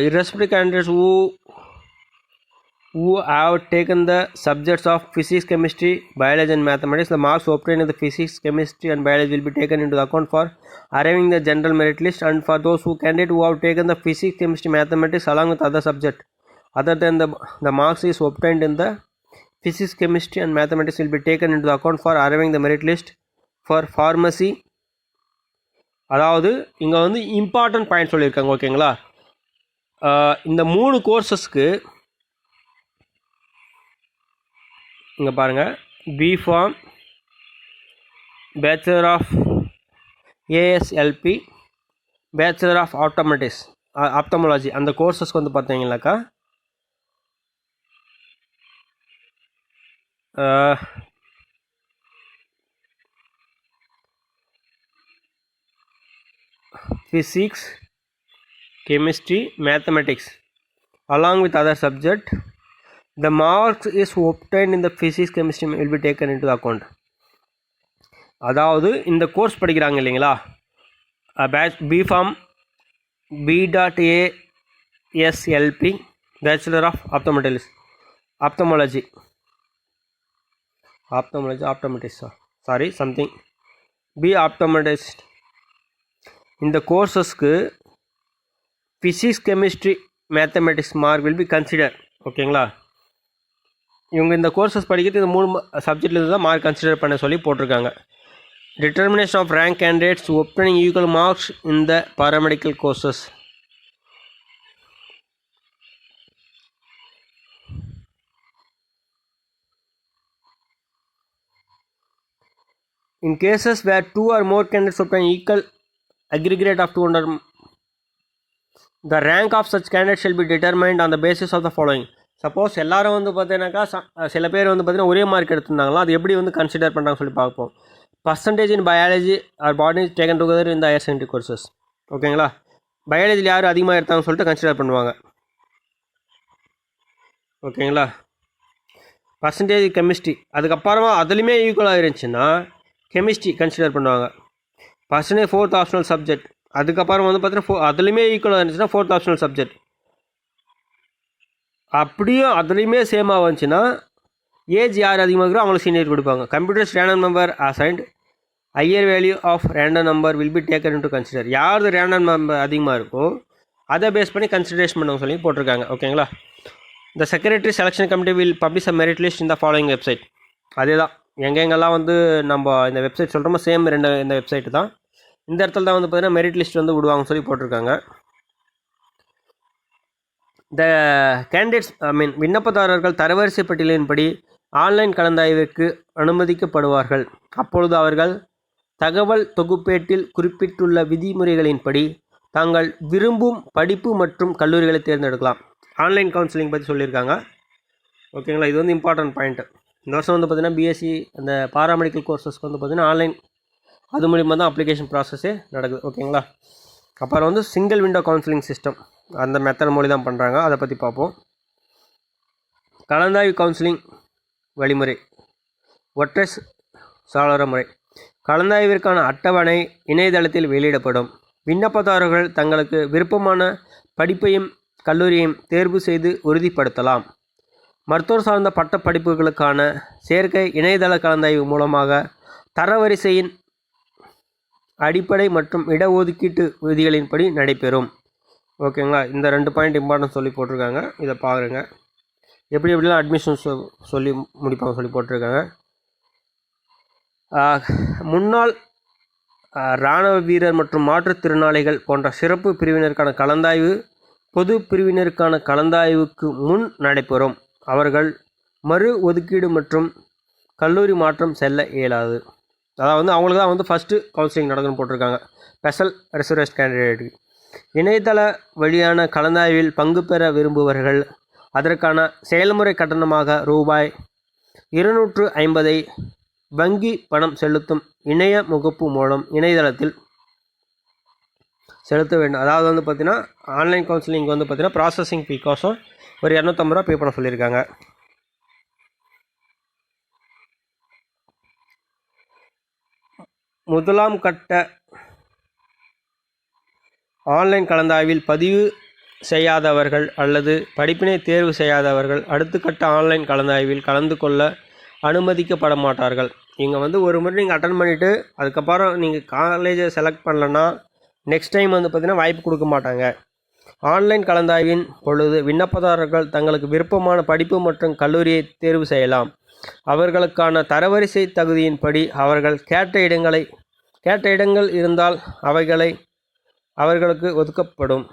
Irrespective candidates who have taken the subjects of physics, chemistry, biology and mathematics, the marks obtained in the physics, chemistry and biology will be taken into account for arriving the general merit list. And for those candidates who have taken the physics, chemistry, mathematics along with other subjects other than the marks is obtained in the physics, chemistry and mathematics will be taken into account for arriving the merit list for pharmacy. அதாவது இங்கே வந்து important point சொல்லியிருக்காங்க, ஓகேங்களா. இந்த 3 கோர்சஸ்க்கு இங்கே பாருங்கள், B Pharm, bachelor of ASLP, bachelor of ophthalmology அந்த கோர்சஸ்க்கு வந்து பார்த்தீங்கன்னாக்கா physics, chemistry, mathematics along with other subject, the marks is obtained in the physics, chemistry will be taken into the account. அதாவது இந்த கோர்ஸ் படிக்கிறாங்க இல்லைங்களா, B Pharm, B.ASLP, bachelor of optometrist இந்த கோர்சஸ்க்கு physics, chemistry, mathematics mark will be consider, ஓகேங்களா. இவங்க இந்த courses படிக்கிறது இந்த 3 சப்ஜெக்ட்லேருந்து தான் மார்க் கன்சிடர் பண்ண சொல்லி போட்டிருக்காங்க. Determination of rank candidates obtaining equal marks in the paramedical courses. In cases where 2 or more candidates obtain equal aggregate of 200, the rank of such candidates shall be determined on the basis of the following. Suppose எல்லாரும் வந்து பார்த்தீங்கன்னாக்கா சில பேர் வந்து பார்த்தீங்கன்னா ஒரே mark எடுத்திருந்தாங்களா, அது எப்படி வந்து கன்சிடர் பண்ணுறாங்க சொல்லி பார்ப்போம். Percentage in biology R botany taken together இந்த ஹையர் செகண்டரி கோர்சஸ், ஓகேங்களா. பயாலஜியில் யார் அதிகமாக எடுத்தாங்கன்னு சொல்லிட்டு கன்சிடர் பண்ணுவாங்க, ஓகேங்களா. பர்சன்டேஜ் கெமிஸ்ட்ரி அதுக்கப்புறமா அதுலேயுமே ஈக்குவலாக இருந்துச்சுன்னா கெமிஸ்ட்ரி கன்சிடர் பண்ணுவாங்க. பர்சன்டேஜ் 4th ஆப்ஷனல் சப்ஜெக்ட் அதுக்கப்புறம் வந்து பார்த்தீங்கன்னா அதுலேயுமே ஈக்குவலாக இருந்துச்சுன்னா 4th ஆப்ஷனல் சப்ஜெக்ட். அப்படியும் அதுலேயுமே சேமாக வந்துச்சுன்னா ஏஜ் யார் அதிகமாக இருக்கிறோ அவங்களுக்கு சீனியர் கொடுப்பாங்க. Computers random number assigned higher value of random number will be taken into consider. யார் ரேண்டம் நம்பர் அதிகமாக இருக்கோ அதை பேஸ் பண்ணி கன்சிடரேஷன் பண்ணுவாங்க சொல்லி போட்டிருக்காங்க, ஓகேங்களா. த secretary selection committee will publish a merit list இந்த ஃபாலோயிங் வெப்சைட். அதே தான் எங்கெங்கெல்லாம் வந்து நம்ம இந்த வெப்சைட் சொல்கிறோமோ சேம் இந்த வெப்சைட்டு தான். இந்த இடத்துல தான் வந்து பார்த்தீங்கன்னா மெரிட் லிஸ்ட் வந்து விடுவாங்க சொல்லி போட்டிருக்காங்க. த கேண்டிடேட்ஸ் விண்ணப்பதாரர்கள் தரவரிசை பட்டியலின்படி ஆன்லைன் கலந்தாய்விற்கு அனுமதிக்கப்படுவார்கள். அப்பொழுது அவர்கள் தகவல் தொகுப்பேட்டில் குறிப்பிட்டுள்ள விதிமுறைகளின்படி தாங்கள் விரும்பும் படிப்பு மற்றும் கல்லூரிகளை தேர்ந்தெடுக்கலாம். ஆன்லைன் கவுன்சிலிங் பற்றி சொல்லியிருக்காங்க, ஓகேங்களா. இது வந்து இம்பார்ட்டன்ட் பாயிண்ட்டு. இந்த வருஷம் வந்து பார்த்திங்கன்னா பிஎஸ்சி அந்த பாராமெடிக்கல் கோர்சஸ்க்கு வந்து பார்த்திங்கன்னா ஆன்லைன் அது மூலிமா தான் அப்ளிகேஷன் ப்ராசஸே நடக்குது, ஓகேங்களா. அப்புறம் வந்து சிங்கிள் விண்டோ கவுன்சிலிங் சிஸ்டம் அந்த மெத்தட் மொழி தான் பண்ணுறாங்க, அதை பற்றி பார்ப்போம். கலந்தாய்வு கவுன்சிலிங் வழிமுறை, ஒற்றை சாளர முறை. கலந்தாய்விற்கான அட்டவணை இணையதளத்தில் வெளியிடப்படும். விண்ணப்பதாரர்கள் தங்களுக்கு விருப்பமான படிப்பையும் கல்லூரியையும் தேர்வு செய்து உறுதிப்படுத்தலாம். மருத்துவர் சார்ந்த பட்ட படிப்புகளுக்கான சேர்க்கை இணையதள கலந்தாய்வு மூலமாக தரவரிசையின் அடிப்படை மற்றும் இடஒதுக்கீட்டு விதிகளின்படி நடைபெறும். ஓகேங்களா, இந்த 2 பாயிண்ட் இம்பார்ட்டன்ஸ் சொல்லி போட்டிருக்காங்க. இதை பாருங்கள், எப்படிலாம் அட்மிஷன் சொல்லி முடிப்பாங்க சொல்லி போட்டிருக்காங்க. முன்னாள் இராணுவ வீரர் மற்றும் மாற்றுத்திறனாளிகள் போன்ற சிறப்பு பிரிவினருக்கான கலந்தாய்வு பொது பிரிவினருக்கான கலந்தாய்வுக்கு முன் நடைபெறும். அவர்கள் மறு ஒதுக்கீடு மற்றும் கல்லூரி மாற்றம் செல்ல இயலாது. அதாவது அவங்களுக்கு தான் ஃபஸ்ட்டு கவுன்சிலிங் நடக்குன்னு போட்டிருக்காங்க ஸ்பெஷல் ரிசர்வேஷன் கேண்டிடேட்டுக்கு. இணையதள வழியான கலந்தாய்வில் பங்கு பெற விரும்புபவர்கள் அதற்கான செயல்முறை கட்டணமாக ரூபாய் 250 வங்கி பணம் செலுத்தும் இணைய முகப்பு மூலம் இணையதளத்தில் செலுத்த வேண்டும். அதாவது பார்த்திங்கன்னா ஆன்லைன் கவுன்சிலிங் பார்த்திங்கன்னா ப்ராசஸிங் ஃபீ கோசம் ஒரு 250 ரூபா பே பண்ண சொல்லியிருக்காங்க. முதலாம் கட்ட ஆன்லைன் கலந்தாய்வில் பதிவு செய்யாதவர்கள் அல்லது படிப்பினை தேர்வு செய்யாதவர்கள் அடுத்த கட்ட ஆன்லைன் கலந்தாய்வில் கலந்து கொள்ள அனுமதிக்கப்பட மாட்டார்கள். இங்கே ஒரு முறை நீங்கள் அட்டன் பண்ணிவிட்டு அதுக்கப்புறம் நீங்கள் காலேஜை செலக்ட் பண்ணலன்னா நெக்ஸ்ட் டைம் பார்த்திங்கன்னா வாய்ப்பு கொடுக்க மாட்டாங்க. ஆன்லைன் கலந்தாய்வின் பொழுது விண்ணப்பதாரர்கள் தங்களுக்கு விருப்பமான படிப்பு மற்றும் கல்லூரியை தேர்வு செய்யலாம். அவர்களுக்கான தரவரிசை தகுதியின்படி அவர்கள் கேட்ட இடங்கள் இருந்தால் அவர்களுக்கு ஒதுக்கப்படும்.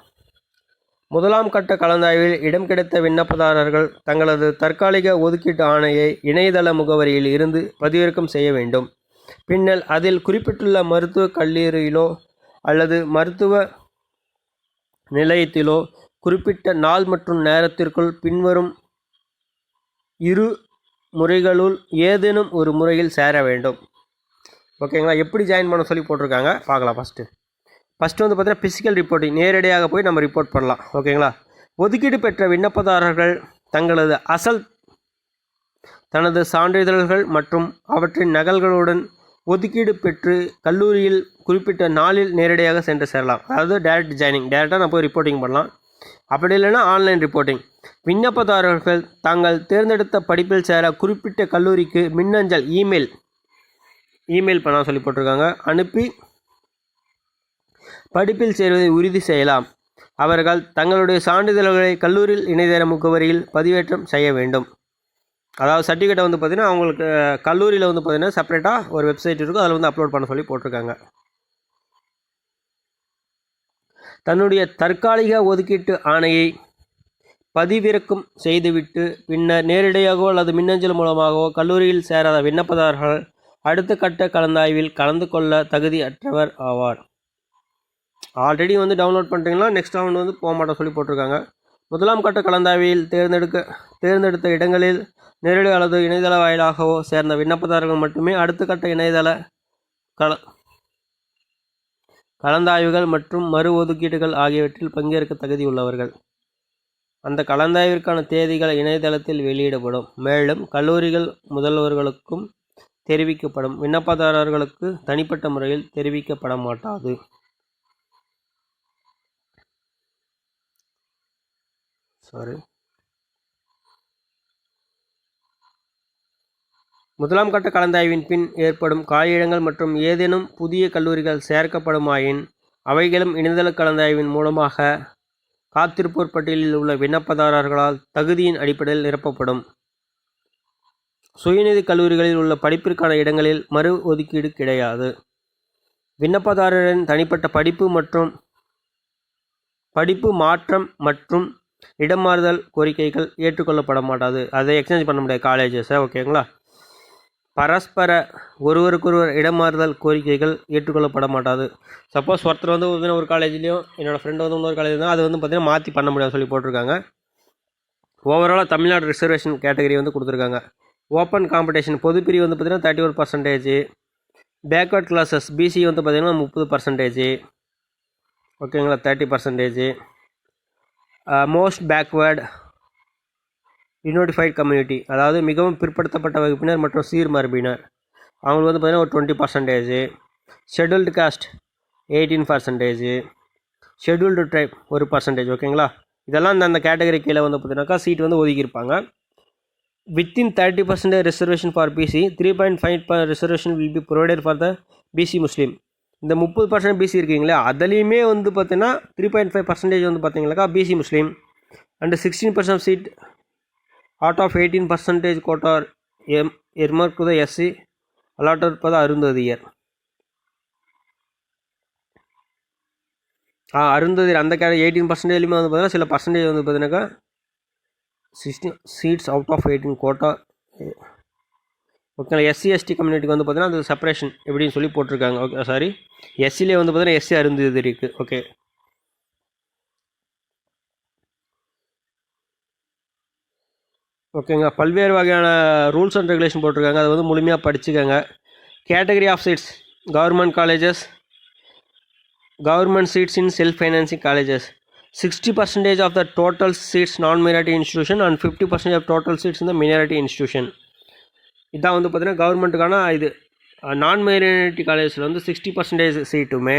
முதலாம் கட்ட கலந்தாய்வில் இடம் கிடைத்த விண்ணப்பதாரர்கள் தங்களது தற்காலிக ஒதுக்கீட்டு ஆணையை இணையதள முகவரியில் இருந்து பதிவிறக்கம் செய்ய வேண்டும். பின்னர் அதில் குறிப்பிட்டுள்ள மருத்துவக் கல்லூரியிலோ அல்லது மருத்துவ நிலையத்திலோ குறிப்பிட்ட நாள் மற்றும் நேரத்திற்குள் பின்வரும் 2 முறைகளுள் ஏதேனும் ஒரு முறையில் சேர வேண்டும். ஓகேங்களா, எப்படி ஜாயின் பண்ண சொல்லி போட்டிருக்காங்க பார்க்கலாம். ஃபஸ்ட்டு பார்த்திங்கன்னா ஃபிசிக்கல் ரிப்போர்ட்டிங், நேரடியாக போய் நம்ம ரிப்போர்ட் பண்ணலாம். ஓகேங்களா, ஒதுக்கீடு பெற்ற விண்ணப்பதாரர்கள் தங்களது தனது சான்றிதழ்கள் மற்றும் அவற்றின் நகல்களுடன் ஒதுக்கீடு பெற்று கல்லூரியில் குறிப்பிட்ட நாளில் நேரடியாக சென்று சேரலாம். அதாவது டேரெக்டாக நான் போய் ரிப்போர்ட்டிங் பண்ணலாம். அப்படி இல்லைன்னா ஆன்லைன் ரிப்போர்ட்டிங். விண்ணப்பதாரர்கள் தாங்கள் தேர்ந்தெடுத்த படிப்பில் சேர குறிப்பிட்ட கல்லூரிக்கு மின்னஞ்சல் இமெயில் பண்ண சொல்லி போட்டிருக்காங்க அனுப்பி படிப்பில் சேருவதை உறுதி செய்யலாம். அவர்கள் தங்களுடைய சான்றிதழ்களை கல்லூரியில் இணையதள முகவரியில் பதிவேற்றம் செய்ய வேண்டும். அதாவது சர்டிஃபிகேட்டை பார்த்திங்கன்னா அவங்களுக்கு கல்லூரியில் பார்த்திங்கன்னா செப்பரேட்டாக ஒரு வெப்சைட் இருக்கும், அதில் அப்லோட் பண்ண சொல்லி போட்டிருக்காங்க. தன்னுடைய தற்காலிக ஒதுக்கீட்டு ஆணையை பதிவிறக்கம் செய்துவிட்டு பின்னர் நேரடியாகவோ அல்லது மின்னஞ்சல் மூலமாகவோ கல்லூரியில் சேராத விண்ணப்பதாரர்கள் அடுத்த கட்ட கலந்தாய்வில் கலந்து கொள்ள தகுதி அற்றவர் ஆவார். ஆல்ரெடி டவுன்லோட் பண்ணிட்டீங்கன்னா நெக்ஸ்ட் ரவுண்ட் போக மாட்டோம் சொல்லி போட்டிருக்காங்க. முதலாம் கட்ட கலந்தாய்வில் தேர்ந்தெடுத்த இடங்களில் நேரடி அல்லது இணையதள வாயிலாகவோ சேர்ந்த விண்ணப்பதாரர்கள் மட்டுமே அடுத்த கட்ட இணையதள கலந்தாய்வுகள் மற்றும் மறு ஒதுக்கீடுகள் ஆகியவற்றில் பங்கேற்க தகுதி உள்ளவர்கள். அந்த கலந்தாய்விற்கான தேதிகள் இணையதளத்தில் வெளியிடப்படும். மேலும் கல்லூரிகள் முதல்வர்களுக்கும் தெரிவிக்கப்படும். விண்ணப்பதாரர்களுக்கு தனிப்பட்ட முறையில் தெரிவிக்கப்பட மாட்டாது. முதலாம் கட்ட கலந்தாய்வின் பின் ஏற்படும் காலியிடங்கள் மற்றும் ஏதேனும் புதிய கல்லூரிகள் சேர்க்கப்படுமாயின் அவைகளும் இணையதள கலந்தாய்வின் மூலமாக காத்திருப்போர் பட்டியலில் உள்ள விண்ணப்பதாரர்களால் தகுதியின் அடிப்படையில் நிரப்பப்படும். சுயநிதி கல்லூரிகளில் உள்ள படிப்பிற்கான இடங்களில் மறு ஒதுக்கீடு கிடையாது. விண்ணப்பதாரரின் தனிப்பட்ட படிப்பு மாற்றம் மற்றும் இடமாறுதல் கோரிக்கைகள் ஏற்றுக்கொள்ளப்பட மாட்டாது. அதை எக்ஸ்சேஞ்ச் பண்ண முடியாது காலேஜஸை. ஓகேங்களா, பரஸ்பர ஒருவருக்கொருவர் இடமாறுதல் கோரிக்கைகள் ஏற்றுக்கொள்ளப்பட மாட்டாது. சப்போஸ் ஒருத்தர் ஒரு காலேஜ்லேயும் என்னோடய ஃப்ரெண்டு இன்னொரு காலேஜ் தான், அது பார்த்திங்கன்னா மாற்றி பண்ண முடியாது சொல்லி போட்டிருக்காங்க. ஓவராலாக தமிழ்நாடு ரிசர்வேஷன் கேட்டகரி கொடுத்துருக்காங்க. ஓப்பன் காம்படிஷன் பொது பிரிவு பார்த்திங்கன்னா 31%, பேக்வர்ட் கிளாஸஸ் பிசி பார்த்திங்கன்னா 30%, ஓகேங்களா 30%, மோஸ்ட் பேக்வேர்டு யூனிஃபைட் கம்யூனிட்டி அதாவது மிகவும் பிற்படுத்தப்பட்ட வகுப்பினர் மற்றும் சீர்மரபினர் அவங்களுக்கு பார்த்திங்கன்னா ஒரு 20%, ஷெட்யூல்டு காஸ்ட் 18%, ஷெட்யூல்டு ட்ரைப் 1%. ஓகேங்களா, இதெல்லாம் அந்த கேட்டகரி கீழே பார்த்திங்கனாக்கா seat ஒதுக்கியிருப்பாங்க. within 30% reservation for BC, 3.5 reservation will be provided for the BC Muslim. இந்த 30% பிசி இருக்கீங்களா அதுலேயுமே வந்து பார்த்தீங்கன்னா 3.5% வந்து பார்த்தீங்கன்னாக்கா BC Muslim and 16% seat out of 18% quota earmarked to the SC allotted for the Arunthathiyar. Arunthathiyar அந்த 18%லையுமே வந்து பார்த்தீங்கன்னா சில பர்சன்டேஜ் வந்து பார்த்தீங்கன்னாக்கா 16 சீட்ஸ் அவுட் ஆஃப் 18 கோட்டா. ஓகேங்களா, எஸ்சி எஸ்டி கம்யூனிட்டிக்கு வந்து பார்த்தீங்கன்னா அது செப்பரேஷன் எப்படின்னு சொல்லி போட்டிருக்காங்க. ஓகே, சாரி, எஸ்சிலே வந்து பார்த்தீங்கன்னா எஸ்சி அருந்ததி இருக்குது. ஓகே, ஓகேங்க. பல்வேறு வகையான ரூல்ஸ் அண்ட் ரெகுலேஷன் போட்டிருக்காங்க, அதை வந்து முழுமையாக படிச்சுக்கோங்க. Category of seats, government colleges, government seats in self financing colleges, 60% of the total seats non minority institution and 50% of total seats இந்த மைனாரிட்டி இன்ஸ்டியூஷன். இதான் வந்து பார்த்தீங்கன்னா கவர்மெண்ட்டுக்கான இது. நான் மைனாரிட்டி காலேஜில் வந்து 60% சீட்டுமே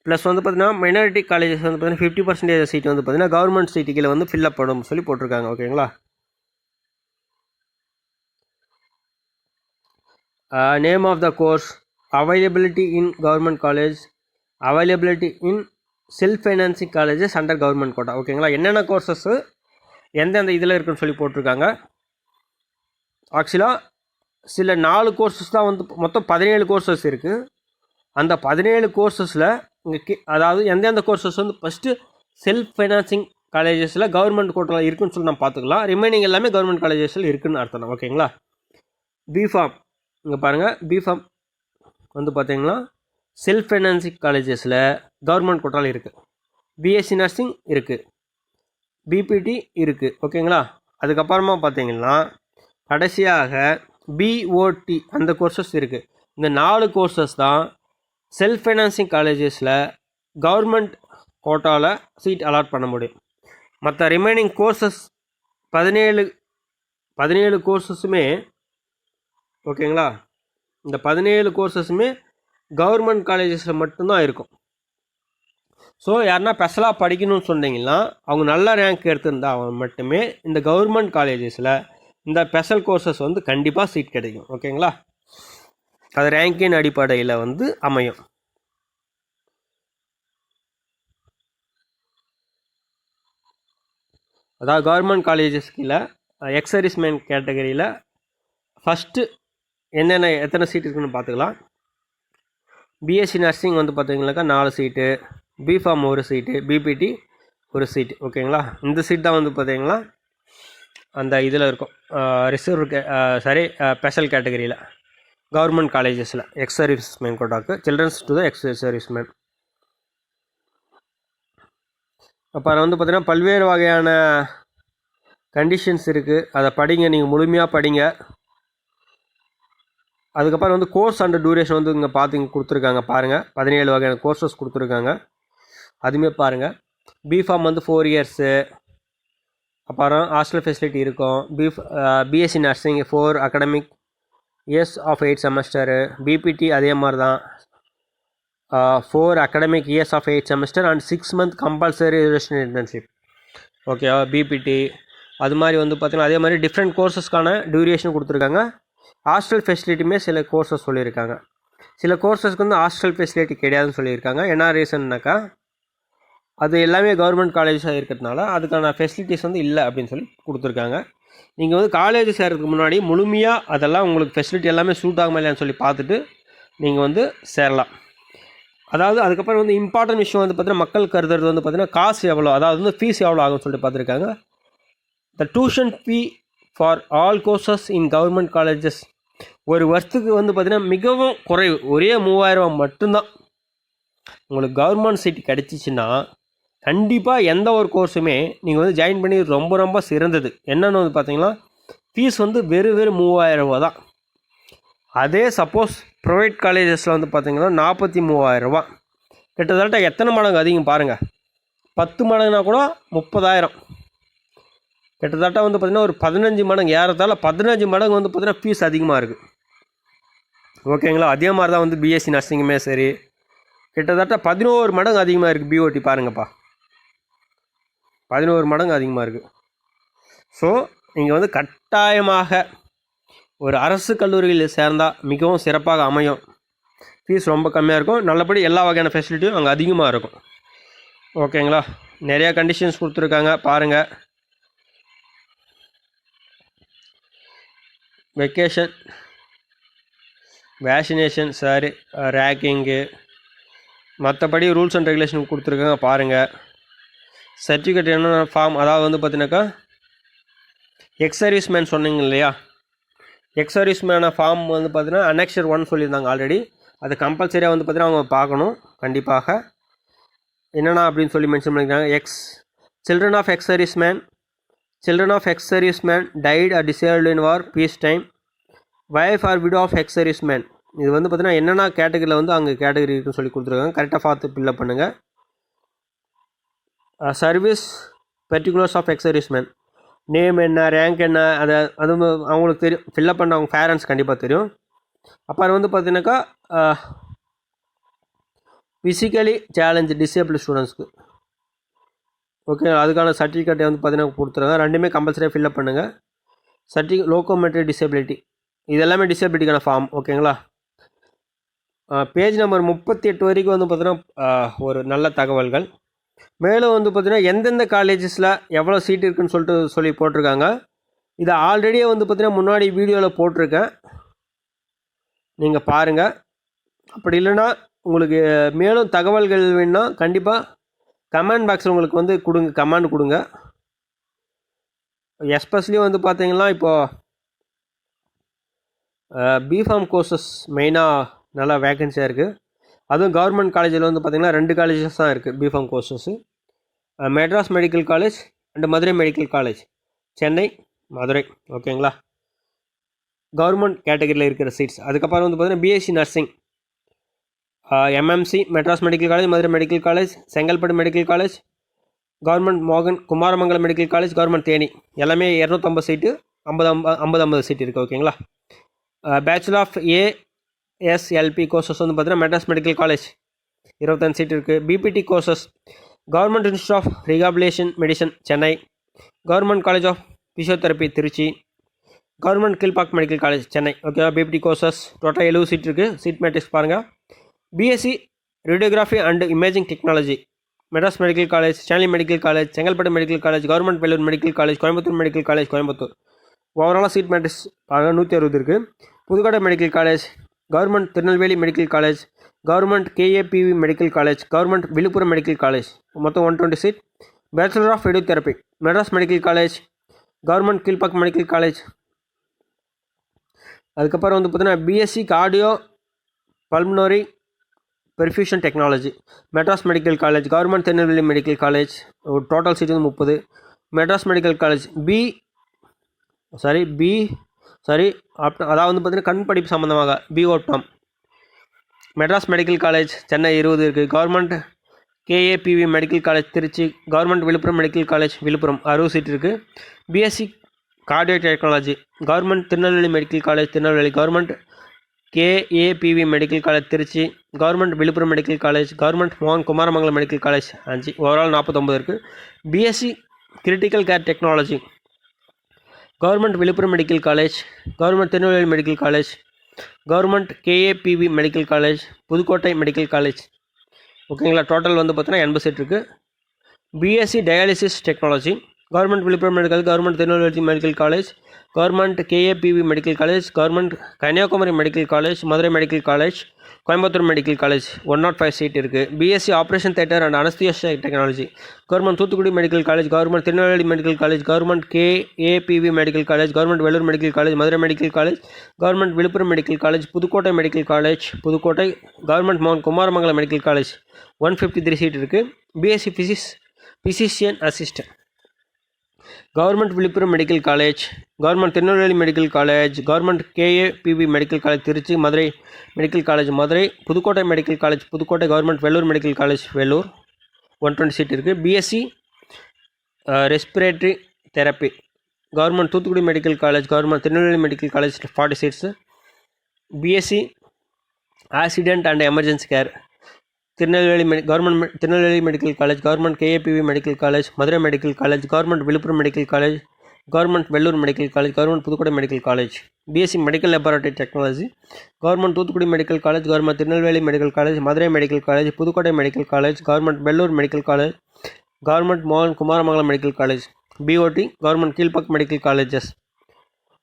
ப்ளஸ் வந்து பார்த்தீங்கன்னா மைனாரிட்டி காலேஜஸ் வந்து பார்த்தீங்கன்னா 50% சீட்டு வந்து பார்த்தீங்கன்னா கவர்மெண்ட் சீட்டு கீழே வந்து ஃபில்அப் பண்ணணும் சொல்லி போட்டிருக்காங்க. ஓகேங்களா, name of the course, availability in government college, availability in self financing colleges under government quota. ஓகேங்களா, என்னென்ன கோர்சஸ்ஸு எந்தெந்த இதில் இருக்குன்னு சொல்லி போட்டிருக்காங்க. ஆக்சுவலாக சில 4 கோர்சஸ் தான் வந்து மொத்தம் 17 கோர்சஸ் இருக்குது. அந்த 17 கோர்சஸில் இங்கே அதாவது எந்தெந்த கோர்சஸ் வந்து ஃபஸ்ட்டு செல்ஃப் ஃபைனான்சிங் காலேஜஸில் கவர்மெண்ட் கோட்டாவில் இருக்குன்னு சொல்லி நம்ம பார்த்துக்கலாம். ரிமைனிங் எல்லாமே கவர்மெண்ட் காலேஜஸில் இருக்குதுன்னு அர்த்தம். ஓகேங்களா, பிஃபார்ம் இங்கே பாருங்கள், பிஃபார்ம் வந்து பார்த்தீங்கன்னா செல்ஃப் ஃபைனான்சிங் காலேஜஸில் கவர்மெண்ட் கோட்டாவில் இருக்குது. பிஎஸ்சி நர்சிங் இருக்குது, பிபிடி இருக்குது. ஓகேங்களா, அதுக்கப்புறமா பார்த்தீங்கன்னா கடைசியாக பிஓடி அந்த கோர்சஸ் இருக்குது. இந்த 4 கோர்சஸ் தான் செல்ஃப் ஃபைனான்சிங் காலேஜஸில் கவர்மெண்ட் கோட்டாவில் சீட் அலாட் பண்ண முடியும். மற்ற ரிமைனிங் கோர்சஸ் 17 கோர்சஸுமே ஓகேங்களா, இந்த 17 கோர்சஸுமே கவர்மெண்ட் காலேஜஸில் மட்டும்தான் இருக்கும். ஸோ யாருன்னா ஸ்பெஷலாக படிக்கணும்னு சொன்னீங்கன்னா அவங்க நல்ல ரேங்க் எடுத்திருந்தா அவங்க மட்டுமே இந்த கவர்மெண்ட் காலேஜஸில் இந்த ஸ்பெஷல் கோர்சஸ் வந்து கண்டிப்பாக சீட் கிடைக்கும். ஓகேங்களா, அது ரேங்கின் அடிப்படையில் வந்து அமையும். அதாவது கவர்மெண்ட் காலேஜஸ் கீழே எக்ஸ் சர்வீஸ்மேன் கேட்டகரியில் ஃபஸ்ட்டு எத்தனை சீட் இருக்குன்னு பார்த்துக்கலாம். பிஎஸ்சி நர்சிங் வந்து பார்த்தீங்கன்னாக்கா 4 சீட்டு, பிஃபார்ம் 1 சீட்டு, பிபிடி 1 சீட்டு. ஓகேங்களா, இந்த சீட் தான் வந்து பார்த்தீங்கன்னா அந்த இதில் இருக்கும் ரிசர்வ் ஸ்பெஷல் கேட்டகரியில் கவர்மெண்ட் காலேஜஸில் எக்ஸ் சர்வீஸ்மேன் கோட்டாக்கு, childrens to the ex serviceman. அப்புறம் வந்து பார்த்தீங்கன்னா பல்வேறு வகையான கண்டிஷன்ஸ் இருக்குது, அதை படிங்க, நீங்கள் முழுமையாக படிங்க. அதுக்கப்புறம் வந்து கோர்ஸ் அண்ட் டூரேஷன் வந்து இங்கே பார்த்து கொடுத்துருக்காங்க பாருங்கள். 17 வகையான கோர்சஸ் கொடுத்துருக்காங்க, அதுவுமே பாருங்கள். பிஃபார்ம் வந்து 4 இயர்ஸு, அப்புறம் ஹாஸ்டல் ஃபெசிலிட்டி இருக்கும். BSc nursing 4 academic years of 8 semester. BPT அதே மாதிரி தான், 4 academic years of 8 semester and 6 month compulsory relation internship. ஓகேவா, பிபிடி அது மாதிரி வந்து பார்த்திங்கன்னா அதே மாதிரி டிஃப்ரெண்ட் கோர்சஸ்க்கான டியூரேஷன் கொடுத்துருக்காங்க. ஹாஸ்டல் ஃபெசிலிட்டியுமே சில கோர்சஸ் சொல்லியிருக்காங்க. சில கோர்சஸ்க்கு வந்து ஹாஸ்டல் ஃபெசிலிட்டி கிடையாதுன்னு சொல்லியிருக்காங்க. என்ன ரீசன்னாக்கா அது எல்லாமே கவர்மெண்ட் காலேஜஸாக இருக்கிறதுனால அதுக்கான ஃபெசிலிட்டிஸ் வந்து இல்லை அப்படின்னு சொல்லி கொடுத்துருக்காங்க. நீங்கள் வந்து காலேஜ் சேர்கிறதுக்கு முன்னாடி முழுமையாக அதெல்லாம் உங்களுக்கு ஃபெசிலிட்டி எல்லாமே சூட் ஆகுமா இல்லையான்னு சொல்லி பார்த்துட்டு நீங்கள் வந்து சேரலாம். அதாவது அதுக்கப்புறம் வந்து இம்பார்ட்டன்ட் விஷயம் வந்து பார்த்தீங்கன்னா மக்கள் கருதுறது வந்து பார்த்திங்கன்னா காசு எவ்வளோ, அதாவது வந்து ஃபீஸ் எவ்வளோ ஆகும்னு சொல்லிட்டு பார்த்துருக்காங்க. The tuition fee for all courses in government colleges ஒரு வருஷத்துக்கு வந்து பார்த்திங்கன்னா மிகவும் குறைவு, ஒரே 3000 மட்டும்தான். உங்களுக்கு கவர்மெண்ட் சீட் கிடச்சிச்சின்னா கண்டிப்பாக எந்த ஒரு கோர்ஸுமே நீங்கள் வந்து ஜாயின் பண்ணி ரொம்ப ரொம்ப சிறந்தது. என்னென்னு வந்து பார்த்தீங்கன்னா ஃபீஸ் வந்து வெறும் 3000 தான். அதே சப்போஸ் ப்ரைவேட் காலேஜஸில் வந்து பார்த்திங்கன்னா 43,000. கிட்டத்தட்ட எத்தனை மடங்கு அதிகம் பாருங்கள், 10 மடங்குனா கூட 30,000. கிட்டத்தட்ட வந்து பார்த்திங்கன்னா ஒரு 15 மடங்கு, ஏறத்தால 15 மடங்கு வந்து பார்த்திங்கன்னா ஃபீஸ் அதிகமாக இருக்குது. ஓகேங்களா, அதே மாதிரி தான் வந்து பிஎஸ்சி நர்சிங்குமே சரி, கிட்டத்தட்ட 11 மடங்கு அதிகமாக இருக்குது. பிஓடி பாருங்கப்பா, 11 மடங்கு அதிகமாக இருக்குது. ஸோ நீங்கள் வந்து கட்டாயமாக ஒரு அரசு கல்லூரியில் சேர்ந்தால் மிகவும் சிறப்பாக அமையும். ஃபீஸ் ரொம்ப கம்மியாக இருக்கும், நல்லபடி எல்லா வகையான ஃபெசிலிட்டியும் அங்கே அதிகமாக இருக்கும். ஓகேங்களா? நிறையா கண்டிஷன்ஸ் கொடுத்துருக்காங்க பாருங்கள். வெக்கேஷன், வேக்சினேஷன், சாரி ரேக்கிங்கு, மற்றபடி ரூல்ஸ் அண்ட் ரெகுலேஷன் கொடுத்துருக்காங்க பாருங்கள். சர்டிஃபிகேட் என்னென்ன ஃபார்ம், அதாவது வந்து பார்த்தீங்கன்னாக்கா எக்ஸ் சர்வீஸ் மேன் சொன்னீங்க இல்லையா, எக்ஸ் சர்வீஸ் மேன ஃபார்ம் வந்து பார்த்தீங்கன்னா அனெக்சர் 1 சொல்லியிருந்தாங்க ஆல்ரெடி. அது கம்பல்சரியாக வந்து பார்த்தீங்கன்னா அவங்க பார்க்கணும் கண்டிப்பாக. என்னென்னா அப்படின்னு சொல்லி மென்ஷன் பண்ணியிருக்காங்க. Children of ex service man died or disabled in war peace time, wife or widow of ex service man. இது வந்து பார்த்தீங்கன்னா என்னென்ன கேட்டகரியில் வந்து அங்கே கேட்டகரி இருக்குன்னு சொல்லி கொடுத்துருக்காங்க. கரெக்டாக பார்த்து ஃபில்லப் பண்ணுங்கள். Service particulars of ex service man, name என்ன, ரேங்க் என்ன, அது அவங்களுக்கு தெரியும். ஃபில்லப் பண்ண அவங்க பேரண்ட்ஸ் கண்டிப்பாக தெரியும். அப்புறம் வந்து பார்த்தீங்கன்னாக்கா ஃபிசிக்கலி சேலஞ்சு டிசேபிள் ஸ்டூடெண்ட்ஸ்க்கு ஓகே, அதுக்கான சர்டிஃபிகேட்டை வந்து பார்த்தீங்கன்னா கொடுத்துருங்க. ரெண்டுமே கம்பல்சரியாக ஃபில்லப் பண்ணுங்கள். லோகோமெட்ரி டிசேபிலிட்டி, இது எல்லாமே டிசேபிலிட்டிக்கான ஃபார்ம். ஓகேங்களா? பேஜ் நம்பர் 38 வரைக்கும் வந்து பார்த்தீங்கன்னா ஒரு நல்ல தகவல்கள். மேலும் வந்து பார்த்தீங்கன்னா எந்தெந்த காலேஜஸில் எவ்வளோ சீட் இருக்குதுன்னு சொல்லி போட்டிருக்காங்க. இதை ஆல்ரெடியே வந்து பார்த்தீங்கன்னா முன்னாடி வீடியோவில் போட்டிருக்கேன், நீங்கள் பாருங்கள். அப்படி இல்லைன்னா உங்களுக்கு மேலும் தகவல்கள் வேணுன்னா கண்டிப்பாக கமெண்ட் பாக்ஸில் உங்களுக்கு வந்து கமெண்ட் கொடுங்க. எஸ்பெஷலி வந்து பார்த்தீங்கன்னா இப்போது பிஃபார்ம் கோர்சஸ் மெயினாக நல்லா வேக்கன்சியாக இருக்குது. அதுவும் கவர்மெண்ட் காலேஜில் வந்து பார்த்திங்கன்னா 2 காலேஜஸ் தான் இருக்குது BPharm courses. Madras medical college and Madurai medical college, Chennai, Madurai. ஓகேங்களா? கவர்மெண்ட் கேட்டகரியில் இருக்கிற சீட்ஸ். அதுக்கப்புறம் வந்து பார்த்திங்கன்னா BSc nursing, MMC, Madras medical college, Madurai medical college, Chengalpattu medical college, government Kumaramangalam medical college, government Theni, எல்லாமே 250 சீட்டு, 50 சீட்டு இருக்குது. ஓகேங்களா? பேச்சுலர் ஆஃப் ஏஎஸ்எல்பி கோர்சஸ் வந்து பார்த்தீங்கன்னா மெட்ராஸ் மெடிக்கல் காலேஜ் 25 சீட் இருக்குது. BPT courses government institute of rehabilitation medicine, Chennai, government college of physiotherapy, Tiruchi, government Kilpauk medical college, Chennai. ஓகேவா? BPT courses total 70 seat இருக்குது. Seat matrix பாருங்கள். BSc radiography and imaging technology, Madras medical college, Stanley medical college, Chengalpattu medical college, government Vellore medical college, Coimbatore medical college, Coimbatore. ஓவராலாக seat matrix பாருங்கள் 160 இருக்குது. Pudukkottai medical college, government Tirunelveli medical college, government KAPV medical college, government Villupuram medical college, மொத்தம் 120 seat. Bachelor of radiotherapy Madras medical college, government Kilpauk medical college. அதுக்கப்புறம் வந்து பார்த்தீங்கன்னா BSc cardio pulmonary perfusion technology, Madras medical college, government Tirunelveli medical college. Total seat வந்து 30. Madras medical college அதாவது வந்து பார்த்தீங்கன்னா கண் படிப்பு சம்மந்தமாக B Optom. Madras medical college Chennai 20 இருக்குது. Government KAPV medical college Tiruchi, government Villupuram medical college Viluppuram 60 seat இருக்குது. BSc cardio technology, government Tirunelveli medical college Tirunelveli, government KAPV medical college Tiruchi, government Villupuram medical college, government Kumaramangalam medical college 5. Overall 49 இருக்குது. BSc critical care technology, government Villupuram medical college, government Tirunelveli medical college, government KAPV medical college, Pudukkottai medical college. ஓகேங்களா? Total வந்து பார்த்தீங்கன்னா 80 seat இருக்குது. BSc dialysis technology, government Villupuram medical, government Tirunelveli medical college, government KAPV medical college, government Kanniyakumari medical college, Madurai medical college, Coimbatore medical college 105 seat இருக்குது. BSc operation theatre and anaesthesia technology, government Thoothukudi medical college, government Tirunelveli medical college, government KAPV medical college, government Vellore medical college, Madurai medical college, government Villupuram medical college, Pudukkottai medical college Pudukkottai, government Kumaramangalam medical college 153 seat இருக்குது. BSc physician assistant, government Villupuram medical college, government Tirunelveli medical college, government KAPV medical college Tiruchi, Madurai medical college Madurai, Pudukkottai medical college Pudukkottai, government Vellore medical college Vellore 120 seat இருக்குது. BSc respiratory therapy, government Thoothukudi medical college, government Tirunelveli medical college 40 seats. BSc accident and emergency care, government Tirunelveli medical college, government KAPV medical college, Madurai medical college, government Villupuram medical college, government Vellore medical college, government Pudukkottai medical college. BSc medical laboratory technology, government Thoothukudi medical college, government Tirunelveli medical college, Madurai medical college, Pudukkottai medical college, government Vellore medical college, government மோகன் Kumaramangalam medical college. BOT, government Kilpauk medical colleges.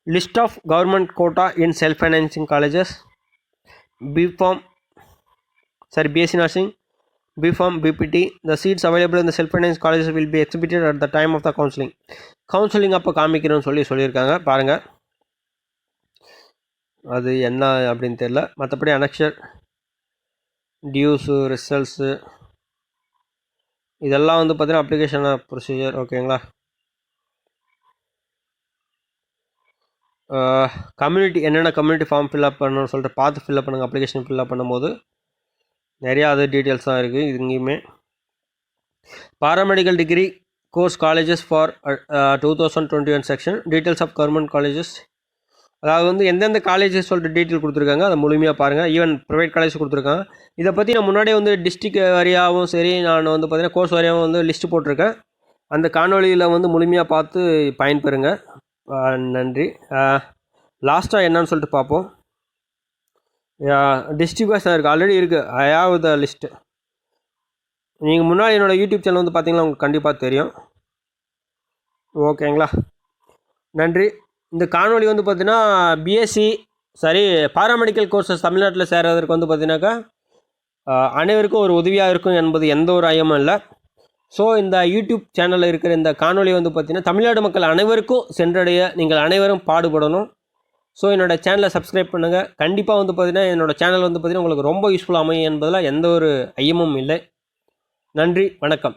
List of government quota in self financing colleges. BSc Nursing, B.Pharm, BPT. The seats available in the self-finance colleges will be exhibited at the time of the counseling. Counselling அப்போ காமிக்கணும்னு சொல்லியிருக்காங்க பாருங்கள். அது என்ன அப்படின்னு தெரியல. மற்றபடி annexure, டியூஸு, results இதெல்லாம் வந்து பார்த்தீங்கன்னா அப்ளிகேஷன் ப்ரொசீஜர். ஓகேங்களா. கம்யூனிட்டி என்னென்ன கம்யூனிட்டி ஃபார்ம் ஃபில்அப் பண்ணணும்னு சொல்லிட்டு பார்த்து ஃபில்அப் பண்ணுங்கள். அப்ளிகேஷன் ஃபில்அப் பண்ணும்போது நிறையா அது டீட்டெயில்ஸ் தான் இருக்குது. இது இங்கேயுமே paramedical degree course colleges for 2021 section. Details of government colleges. அதாவது வந்து எந்தெந்த காலேஜஸ் சொல்லிட்டு டீட்டெயில் கொடுத்துருக்காங்க, அதை முழுமையாக பாருங்கள். ஈவன் ப்ரைவேட் காலேஜ் கொடுத்துருக்காங்க. இதை பற்றி நான் முன்னாடியே வந்து டிஸ்ட்ரிக் வாரியாகவும் சரி, நான் வந்து பார்த்தீங்கன்னா கோர்ஸ் வாரியாகவும் வந்து லிஸ்ட்டு போட்டிருக்கேன். அந்த காணொலியில் வந்து முழுமையாக பார்த்து பயன்பெறுங்க. நன்றி. லாஸ்ட்டாக என்னன்னு சொல்லிட்டு பார்ப்போம். டிஸ்ட்ரிக் வைஸ் தான் இருக்குது, ஆல்ரெடி இருக்குது. I have the list. நீங்கள் முன்னாடி என்னோடய யூடியூப் சேனல் வந்து பார்த்தீங்கன்னா உங்களுக்கு கண்டிப்பாக தெரியும். ஓகேங்களா. நன்றி. இந்த காணொலி வந்து பார்த்தீங்கன்னா பிஎஸ்சி பாராமெடிக்கல் கோர்சஸ் தமிழ்நாட்டில் சேர்றதற்கு வந்து பார்த்தீங்கன்னாக்கா அனைவருக்கும் ஒரு உதவியாக இருக்கும் என்பது எந்த ஒரு ஐயமும் இல்லை. ஸோ இந்த யூடியூப் சேனலில் இருக்கிற இந்த காணொலி வந்து பார்த்திங்கன்னா தமிழ்நாடு மக்கள் அனைவருக்கும் சென்றடைய நீங்கள் அனைவரும் பாடுபடணும். ஸோ என்னோடய சேனலை சப்ஸ்கிரைப் பண்ணுங்கள். கண்டிப்பாக வந்து பார்த்திங்கன்னா என்னோடய சேனல் வந்து பார்த்திங்கன்னா உங்களுக்கு ரொம்ப யூஸ்ஃபுல்லாக அமையும் என்பதில் எந்த ஒரு ஐயமும் இல்லை. நன்றி, வணக்கம்.